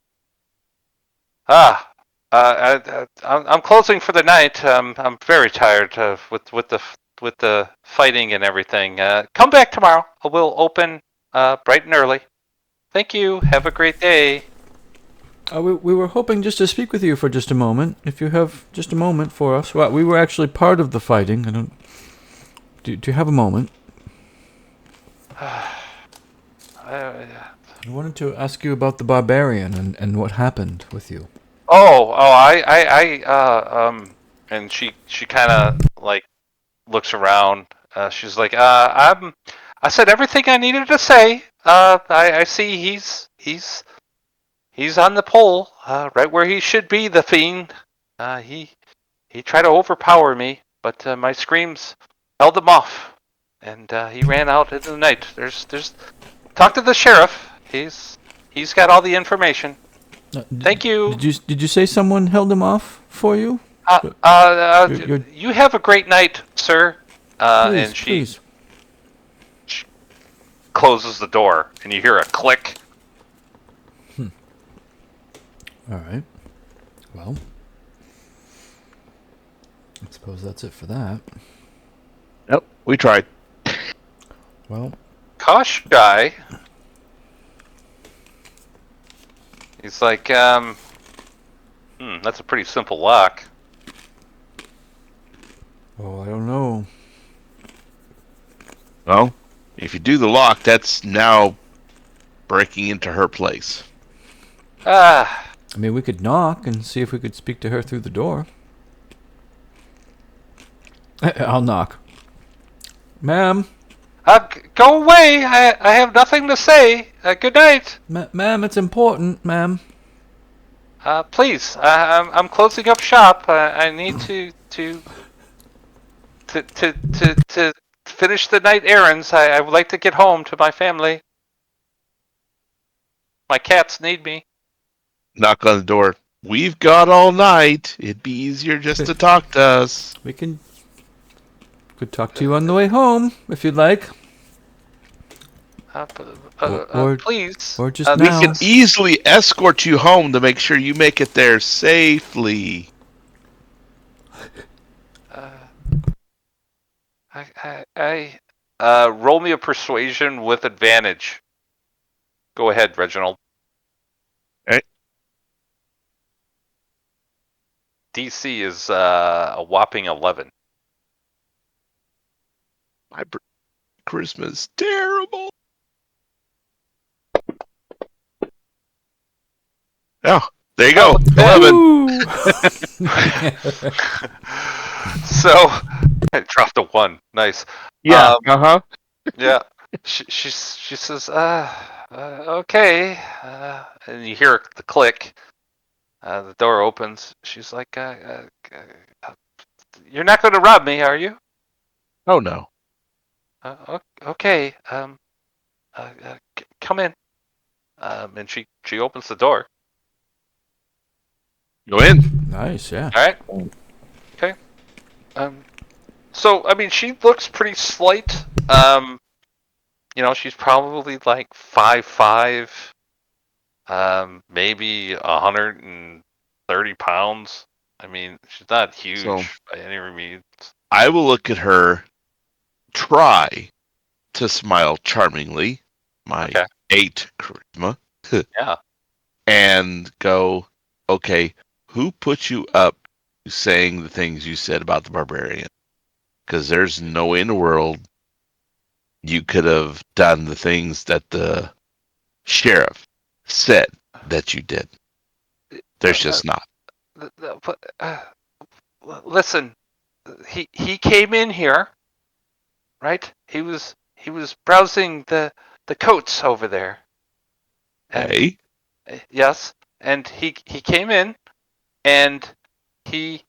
closing for the night. I'm very tired with the fighting and everything. Come back tomorrow. We'll open bright and early. Thank you. Have a great day. We were hoping just to speak with you for just a moment. If you have just a moment for us. Well, we were actually part of the fighting. Do you have a moment? I wanted to ask you about the barbarian and what happened with you. And she kind of like looks around. She's like, I said everything I needed to say. I see he's on the pole, right where he should be. The fiend. He tried to overpower me, but my screams held him off, and he ran out into the night. There's. Talk to the sheriff. He's got all the information. Thank you. Did you say someone held him off for you? You're, You have a great night, sir. please, And please. she closes the door, and you hear a click. All right. Well, I suppose that's it for that. Nope, we tried. Well, Kosh guy. He's like, that's a pretty simple lock. oh, I don't know. Well, if you do the lock, that's now breaking into her place. Ah, I mean, we could knock and see if we could speak to her through the door. I'll knock. Ma'am. go away. I have nothing to say. Good night. Ma'am, it's important, ma'am. Please, I'm closing up shop. I need to finish the night errands. I would like to get home to my family. My cats need me. Knock on the door. We've got all night. It'd be easier just to talk to us. We could talk to you on the way home if you'd like. Or- Please. or just We now. can easily escort you home to make sure you make it there safely. Roll me a persuasion with advantage. Go ahead, Reginald. Okay. DC is a whopping 11. My Christmas terrible. Oh, there you go. Oh, 11. So I dropped a 1. Nice. Yeah. Uh-huh. Yeah. She says, okay. And you hear the click. The door opens. She's like, you're not going to rob me, are you? Oh no. Okay. Come in. And she opens the door. Go in. Nice, yeah. All right. Okay. So I mean, she looks pretty slight. She's probably like 5'5", maybe 130 pounds. I mean, she's not huge So- by any means. I will look at her, try to smile charmingly, my Okay. 8 charisma, Yeah. and go, okay, who put you up to saying the things you said about the barbarian? Because there's no way in the world you could have done the things that the sheriff said that you did. There's just not. Listen, he came in here, right? He was browsing the coats over there. And, Hey, yes, and he came in, and he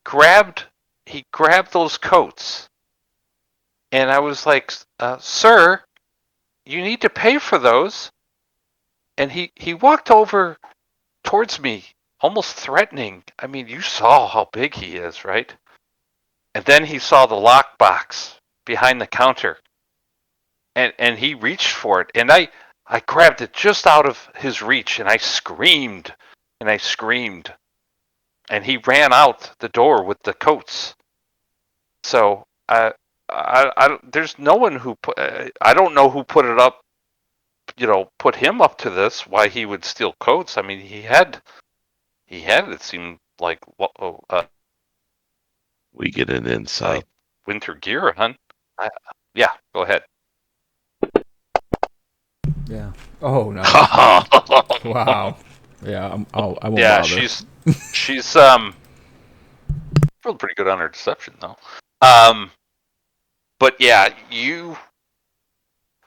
grabbed those coats, and I was like, sir, you need to pay for those. And he walked over towards me, almost threatening. I mean, you saw how big he is, right? And then he saw the lockbox behind the counter, and he reached for it, and I grabbed it just out of his reach, and I screamed, and he ran out the door with the coats. So there's no one who put. I don't know who put it up. Put him up to this. Why he would steal coats? I mean, he had. It seemed like we get an insight. winter gear, huh? Yeah, go ahead. Yeah. Oh, no. Wow. Yeah, I won't Yeah, bother. she's rolled pretty good on her deception though. But yeah,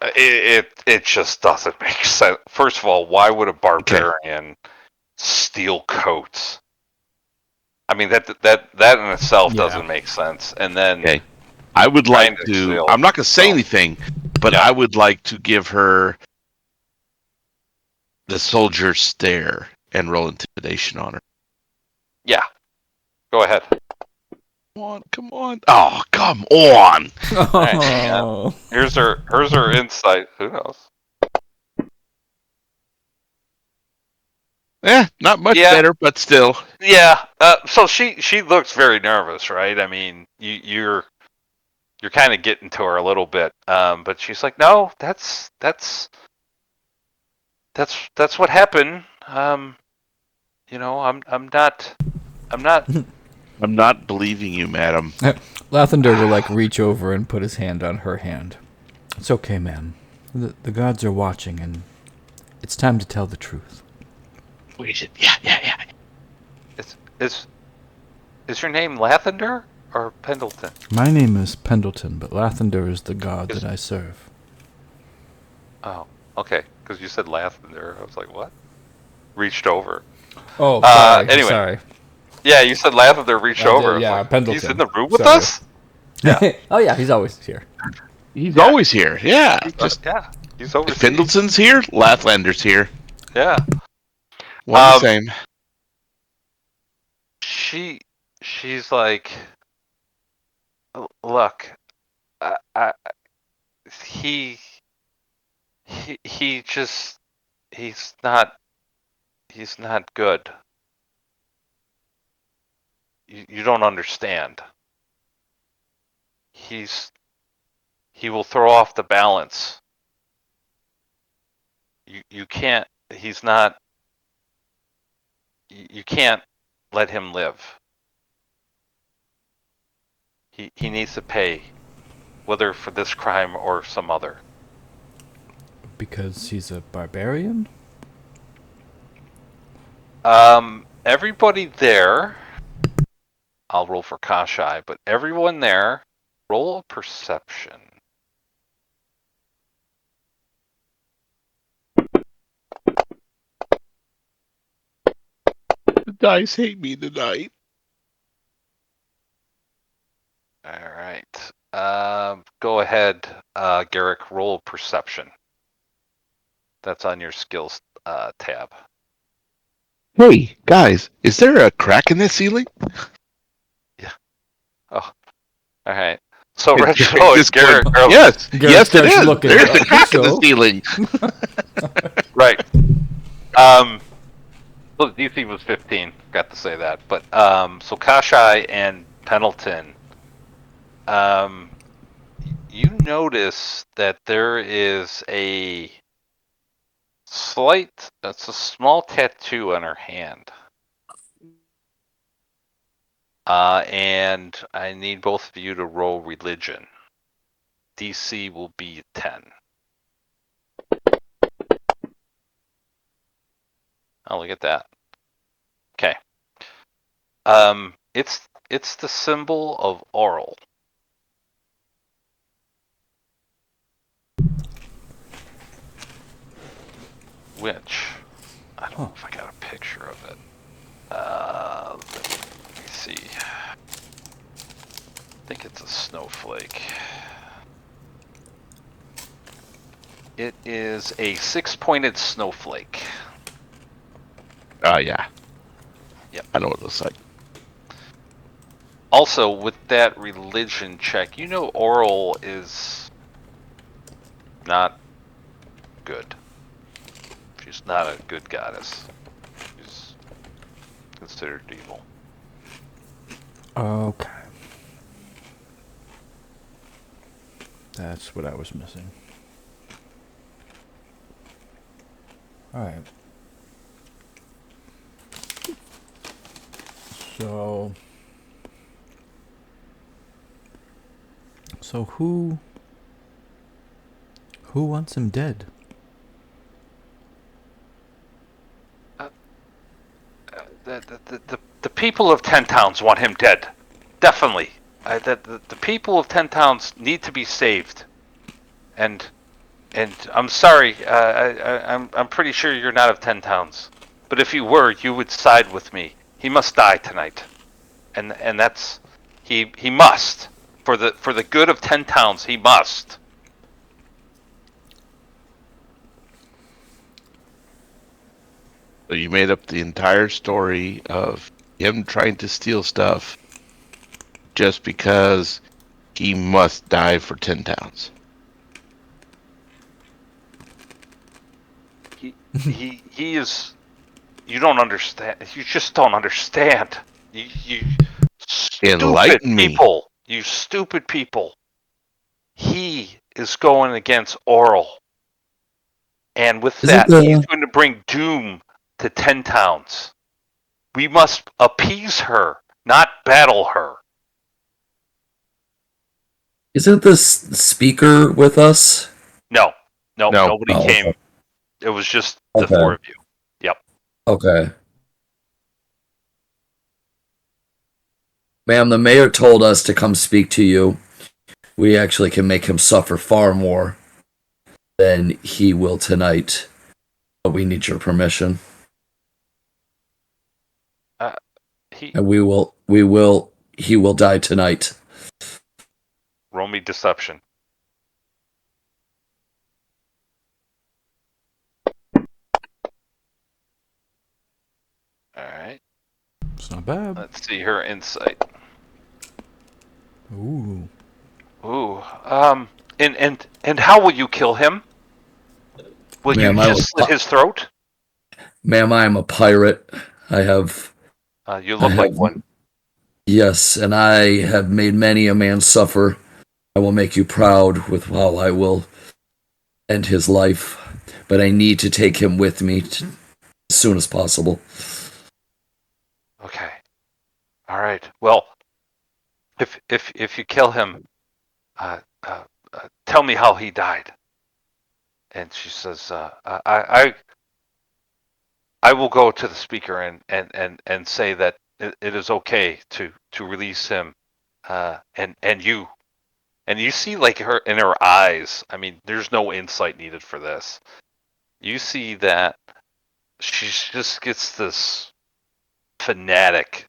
It just doesn't make sense. First of all, why would a barbarian steal coats? I mean that in itself Yeah. doesn't make sense. And then Okay. I would trying like to to. steal. I'm not going to say Oh. anything, but Yeah. I would like to give her the soldier stare and roll intimidation on her. Yeah. Go ahead. Come on, come on. Oh, come on. All right. Yeah. Oh. Here's her insight. Who knows? Not much Yeah. better, but still. Yeah. So she looks very nervous, right? I mean, you're kind of getting to her a little bit, but she's like, no, that's what happened. You know, I'm not. I'm not believing you, madam. Lathander will like reach over and put his hand on her hand. It's okay, ma'am. The gods are watching, and it's time to tell the truth. Wait, yeah. Is your name Lathander or Pendleton? My name is Pendleton, but Lathander is the god Is- that I serve. Oh, okay. Because you said Lathander, I was like, what? Reached over. Oh, sorry. Anyway. Sorry. Yeah, you said Lathander reached I did, over. I was yeah, like, Pendleton. he's in the room with Sorry. us. Yeah. Oh yeah, he's always here. He's always here. Yeah. Just Yeah, he's over. if Pendleton's here, Lathlander's here. Yeah. One the same. She's like, look, he just he's not good. You don't understand. He will throw off the balance. You can't. He's not. You can't let him live. He needs to pay, whether for this crime or some other. Because he's a barbarian? Everybody there, I'll roll for Kashai, but everyone there, roll a perception. The dice hate me tonight. All right. Go ahead, Garrick, roll perception. That's on your skills tab. Hey, guys, is there a crack in the ceiling? Oh, all right. So, It's it's Garrick. Yes, Garrett yes, it starts is. looking. There's I a think crack in the so. ceiling. Right. Well, the DC was 15. Got to say that. But so Kashai and Pendleton, you notice that there is it's a small tattoo on her hand. And I need both of you to roll religion. DC will be 10. Oh, look at that. Okay. It's the symbol of oral. Which I don't know if I got a picture of it. Let me see. I think it's a snowflake. It is a 6-pointed snowflake. Oh, yeah. Yep. I know what it looks like. Also, with that religion check, you know oral is not good. She's not a good goddess. She's considered evil. Okay. That's what I was missing. Alright. So who wants him dead? The people of 10 Towns want him dead. Definitely. The people of 10 Towns need to be saved. And And I'm sorry. I'm pretty sure you're not of 10 towns. But if you were, you would side with me. He must die tonight, and that's he must for the good of 10 towns. He must. So you made up the entire story of him trying to steal stuff just because he must die for 10 towns. He is. You don't understand. You just don't understand. You stupid Enlighten me. people. You stupid people. He is going against Oral. And with Isn't that, he's the going to bring doom to 10 towns. We must appease her, not battle her. isn't this speaker with us? No, No. nobody Oh, came. okay. It was just the Okay. four of you. Yep. Okay. Ma'am, the mayor told us to come speak to you. We actually can make him suffer far more than he will tonight. But we need your permission. He And he will die tonight. roll me deception. All right. It's not bad. Let's see her insight. Ooh. Ooh. And how will you kill him? Will you Ma'am, just slit his throat? ma'am, I am a pirate. I have You I look like have one. yes, and I have made many a man suffer. I will make you proud with how I will end his life. But I need to take him with me as soon as possible. Okay. All right. Well, if you kill him, uh, uh, tell me how he died. And she says, I will go to the speaker and say that it is okay to release him. And you see like her in her eyes. I mean, there's no insight needed for this. You see that she just gets this fanatical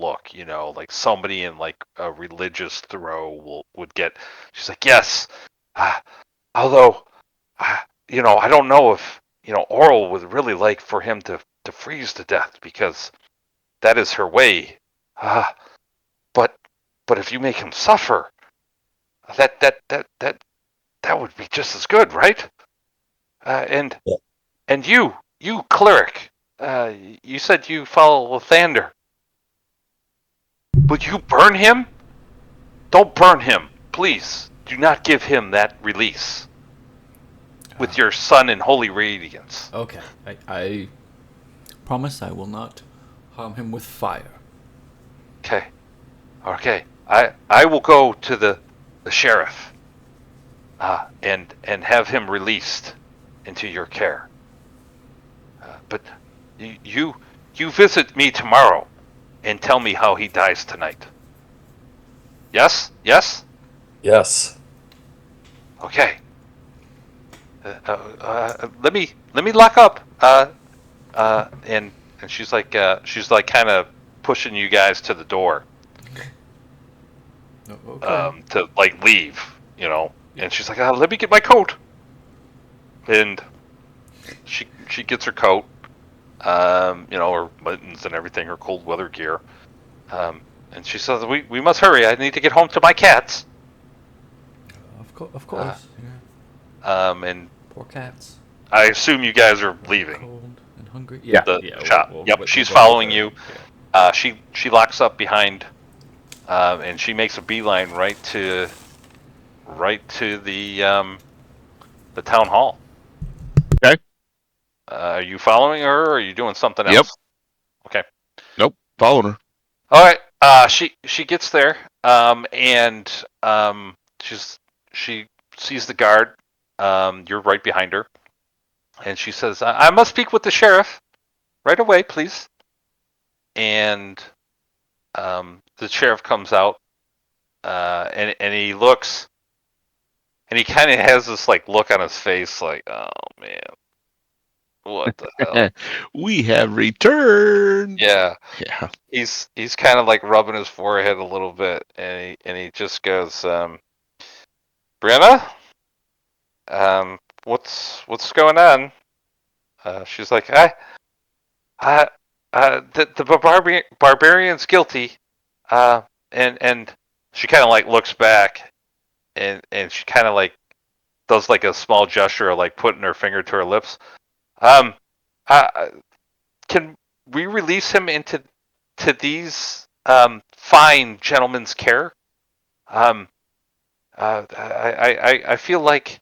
look, like somebody in like a religious throw would get. She's like, yes, uh, although, uh, I don't know if Oral would really like for him to freeze to death because that is her way. Uh, but if you make him suffer, that would be just as good, right? Uh, and Yeah. and you cleric, you said you follow Lathander. Would you burn him? Don't burn him, please. Do not give him that release with your sun and holy radiance. Okay. I promise I will not harm him with fire. Okay. I will go to the sheriff, and have him released into your care. But you visit me tomorrow and tell me how he dies tonight. Yes. Yes. Okay. Let me lock up. And she's like kind of pushing you guys to the door, Okay. to like leave, And she's like, let me get my coat. And she gets her coat, her mittens and everything, her cold weather gear. And she says, we must hurry. I need to get home to my cats. Of course. And Poor cats. I assume you guys are leaving Cold and hungry. Yeah. the Yeah. shop. Yep, she's following you. She locks up behind, and she makes a beeline right to the town hall. Okay. Are you following her, or are you doing something Yep. else? Okay. Nope. Following her. All right. She gets there, and she sees the guard. You're right behind her, and she says, "I must speak with the sheriff right away, please." And the sheriff comes out, and he looks, and he kind of has this like look on his face, like, oh man, what the hell? We have returned. Yeah, Yeah. he's kind of like rubbing his forehead a little bit, and he just goes, Brenna, what's going on? She's like, I, the barbarian's guilty, and she kind of like looks back, and she kind of like does like a small gesture of like putting her finger to her lips. Um, can we release him into these fine gentlemen's care? Um, I feel like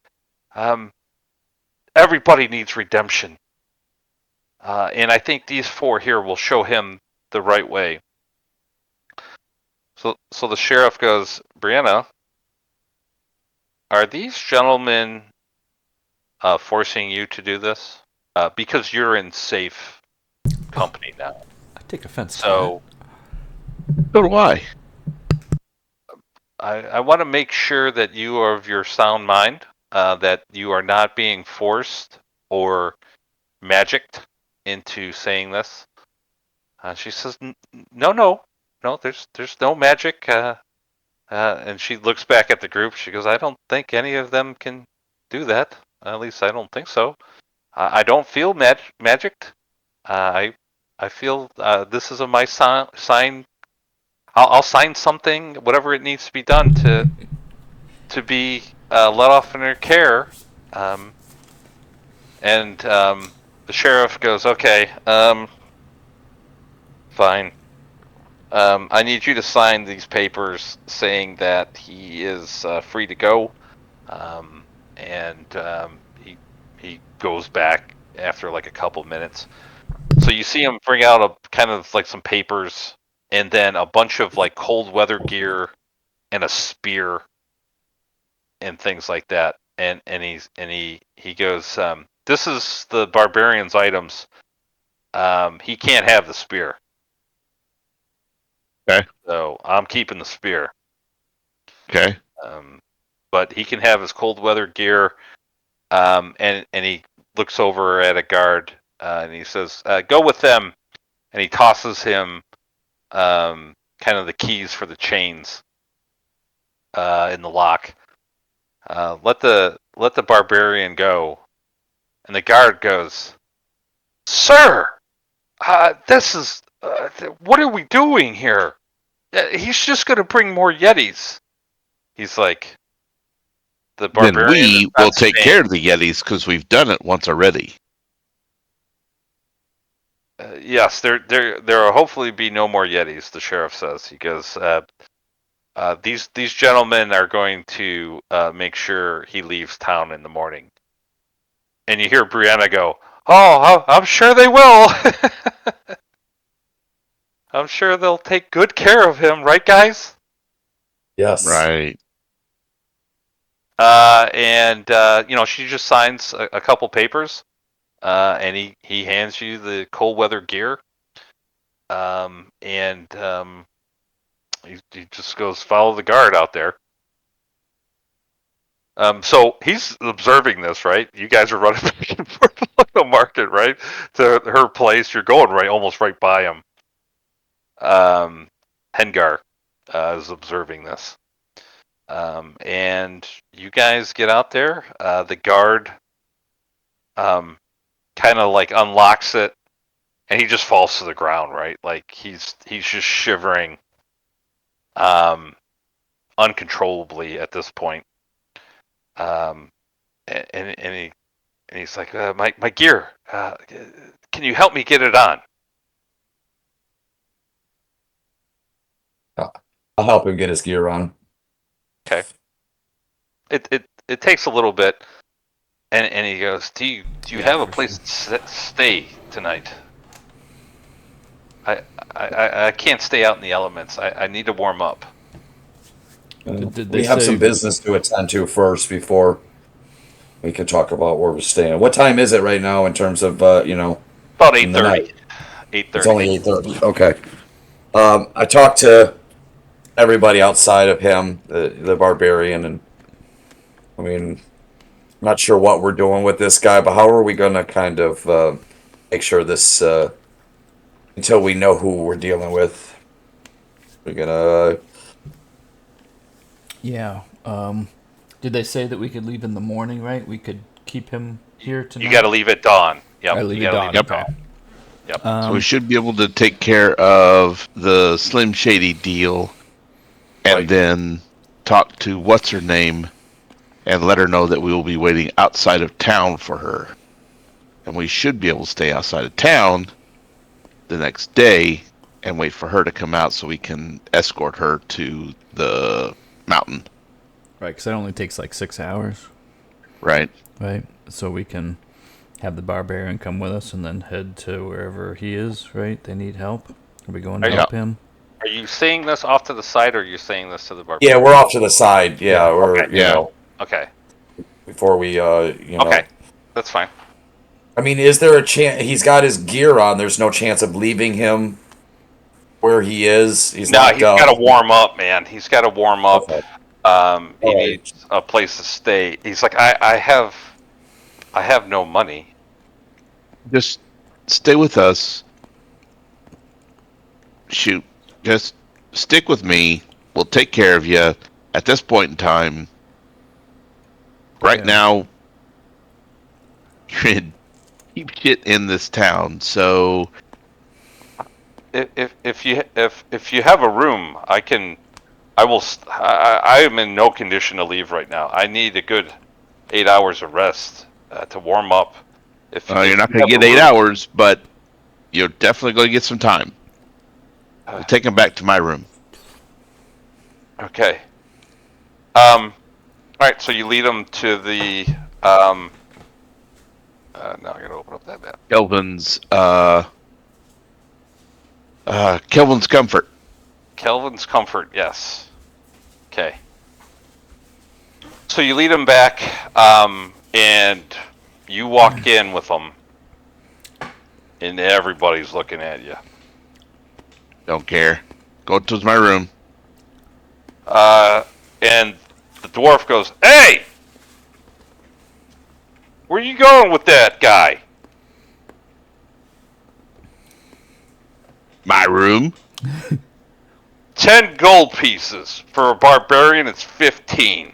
um, everybody needs redemption, and I think these four here will show him the right way. So the sheriff goes, Brianna, are these gentlemen forcing you to do this? Because you're in safe company now. I take offense So So do I. I want to make sure that you are of your sound mind, that you are not being forced or magicked into saying this. She says, no. There's no magic. And she looks back at the group. She goes, I don't think any of them can do that. At least I don't think so. I don't feel magicked. I feel this is my sign. I'll sign something, whatever it needs to be done to be let off in her care. And the sheriff goes, okay, fine. I need you to sign these papers saying that he is free to go. He goes back after like a couple minutes. So you see him bring out a kind of like some papers and then a bunch of like cold weather gear and a spear and things like that. And he goes, this is the barbarian's items. He can't have the spear. Okay. So I'm keeping the spear. Okay. But he can have his cold weather gear. And he looks over at a guard and he says, "Go with them." And he tosses him kind of the keys for the chains in the lock. Let the barbarian go. And the guard goes, "Sir, this is what are we doing here? He's just going to bring more Yetis." He's like, the Then barbarian is we not will take staying. care of the Yetis because we've done it once already. Yes, there will hopefully be no more Yetis. The sheriff says. He goes, these gentlemen are going to make sure he leaves town in the morning. And you hear Brianna go, "Oh, I'm sure they will. I'm sure they'll take good care of him, right, guys?" Yes. Right. And she just signs a couple papers, and he hands you the cold weather gear, and he just goes, follow the guard out there. So he's observing this, right? You guys are running back and forth along the market, right? To her place. You're going almost right by him. Hengar is observing this. And you guys get out there. The guard kind of like unlocks it, and he just falls to the ground, right? Like he's just shivering uncontrollably at this point. And he's like, my gear. Can you help me get it on? I'll help him get his gear on. Okay. It takes a little bit, and he goes, do you have a place to stay tonight? I can't stay out in the elements. I need to warm up. Did We they have say- some business to attend to first before we can talk about where we're staying. What time is it right now in terms of About in the 8:30. night? 8:30. It's only 8:30. Okay. I talked to everybody outside of him, the barbarian, and I mean, not sure what we're doing with this guy, but how are we going to kind of make sure this until we know who we're dealing with? We're gonna. Yeah. Did they say that we could leave in the morning? Right? We could keep him here tonight. You got to leave at dawn. Yep. I leave you at gotta dawn. leave Okay. Yep. So we should be able to take care of the Slim Shady deal, and Right. then talk to what's her name, and let her know that we will be waiting outside of town for her, and we should be able to stay outside of town the next day and wait for her to come out so we can escort her to the mountain. Right, because that only takes like 6 hours. Right. Right. So we can have the barbarian come with us and then head to wherever he is. Right. They need help. Are we going to Are you- help him? Are you saying this off to the side, or are you saying this to the barbarian? Yeah, we're off to the side. Yeah, Yeah. we're Okay. you know Okay. before we Okay. That's fine. I mean, is there a chance he's got his gear on? There's no chance of leaving him where he is. He's No, locked he's up. got to warm up, man. He's got to warm up. Okay. He All right. needs a place to stay. He's like, I have no money. Just stay with us. Shoot. Just stick with me. We'll take care of you at this point in time. Right Yeah. now, you're in deep shit in this town, so If you have a room, I am in no condition to leave right now. I need a good 8 hours of rest to warm up. If you're not you going to have get a 8 room- hours, but you're definitely going to get some time. We'll take him back to my room. Okay. All right. So you lead him to the. Now I gotta open up that map. Kelvin's Comfort. Kelvin's Comfort. Yes. Okay. So you lead him back, and you walk in with him, and everybody's looking at you. Don't care. Go to my room. And the dwarf goes, "Hey, where you going with that guy?" My room? 10 gold pieces. For a barbarian, it's 15.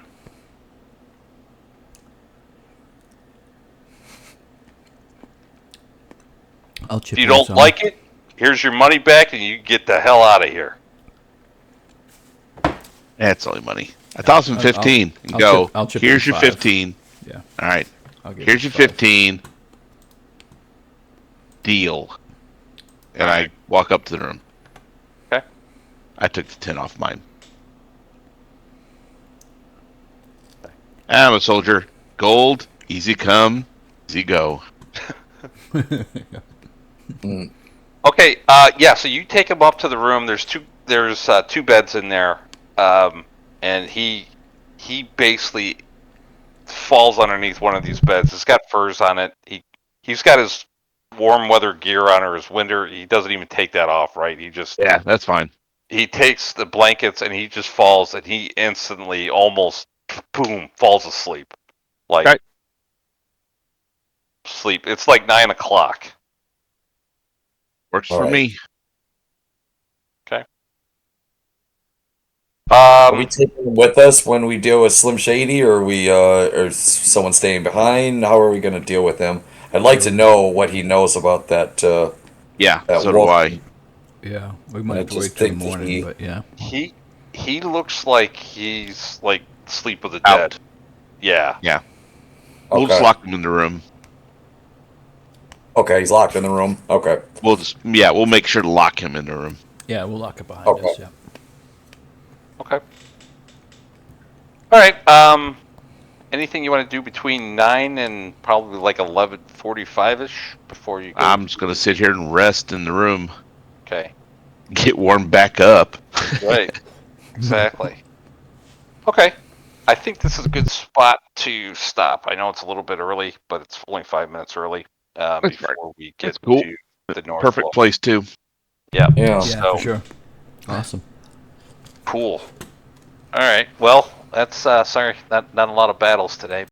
I'll chip If you in don't some. like it, here's your money back and you get the hell out of here. That's only money. 1,015. And I'll go. chip- I'll chip Here's in your 5. 15. Yeah. All right. I'll give Here's you your 5. 15. Deal. And I Alright. walk up to the room. Okay. I took the 10 off mine. I'm a soldier. Gold, easy come, easy go. Okay, yeah, so you take him up to the room. There's two beds in there. And he basically falls underneath one of these beds. It's got furs on it. He's got his warm weather gear on, or his winter. He doesn't even take that off, right? Yeah, that's fine. He takes the blankets and he just falls, and he instantly almost boom falls asleep. Like Okay. sleep. It's like 9 o'clock. Works All for right. me. Are we taking him with us when we deal with Slim Shady, or or someone staying behind? How are we going to deal with him? I'd like to know what he knows about that. Yeah, That so do wolf. I. Yeah, we might I have to wait just till the think that morning, he- but yeah. He looks like he's like sleep of the Out. dead. Yeah. We'll Okay. just lock him in the room. Okay, he's locked in the room. Okay. We'll make sure to lock him in the room. Yeah, we'll lock it behind Okay. us, yeah. Okay. All right. Anything you want to do between 9 and probably like 11:45ish before you go? I'm just gonna sit here and rest in the room. Okay. Get warmed back up. Right. Exactly. Okay. I think this is a good spot to stop. I know it's a little bit early, but it's only 5 minutes early That's before we get That's cool. to the north. Perfect place too. Yeah. Yeah. Yeah, So for sure. Awesome. cool. All right. Well, that's sorry, not a lot of battles today.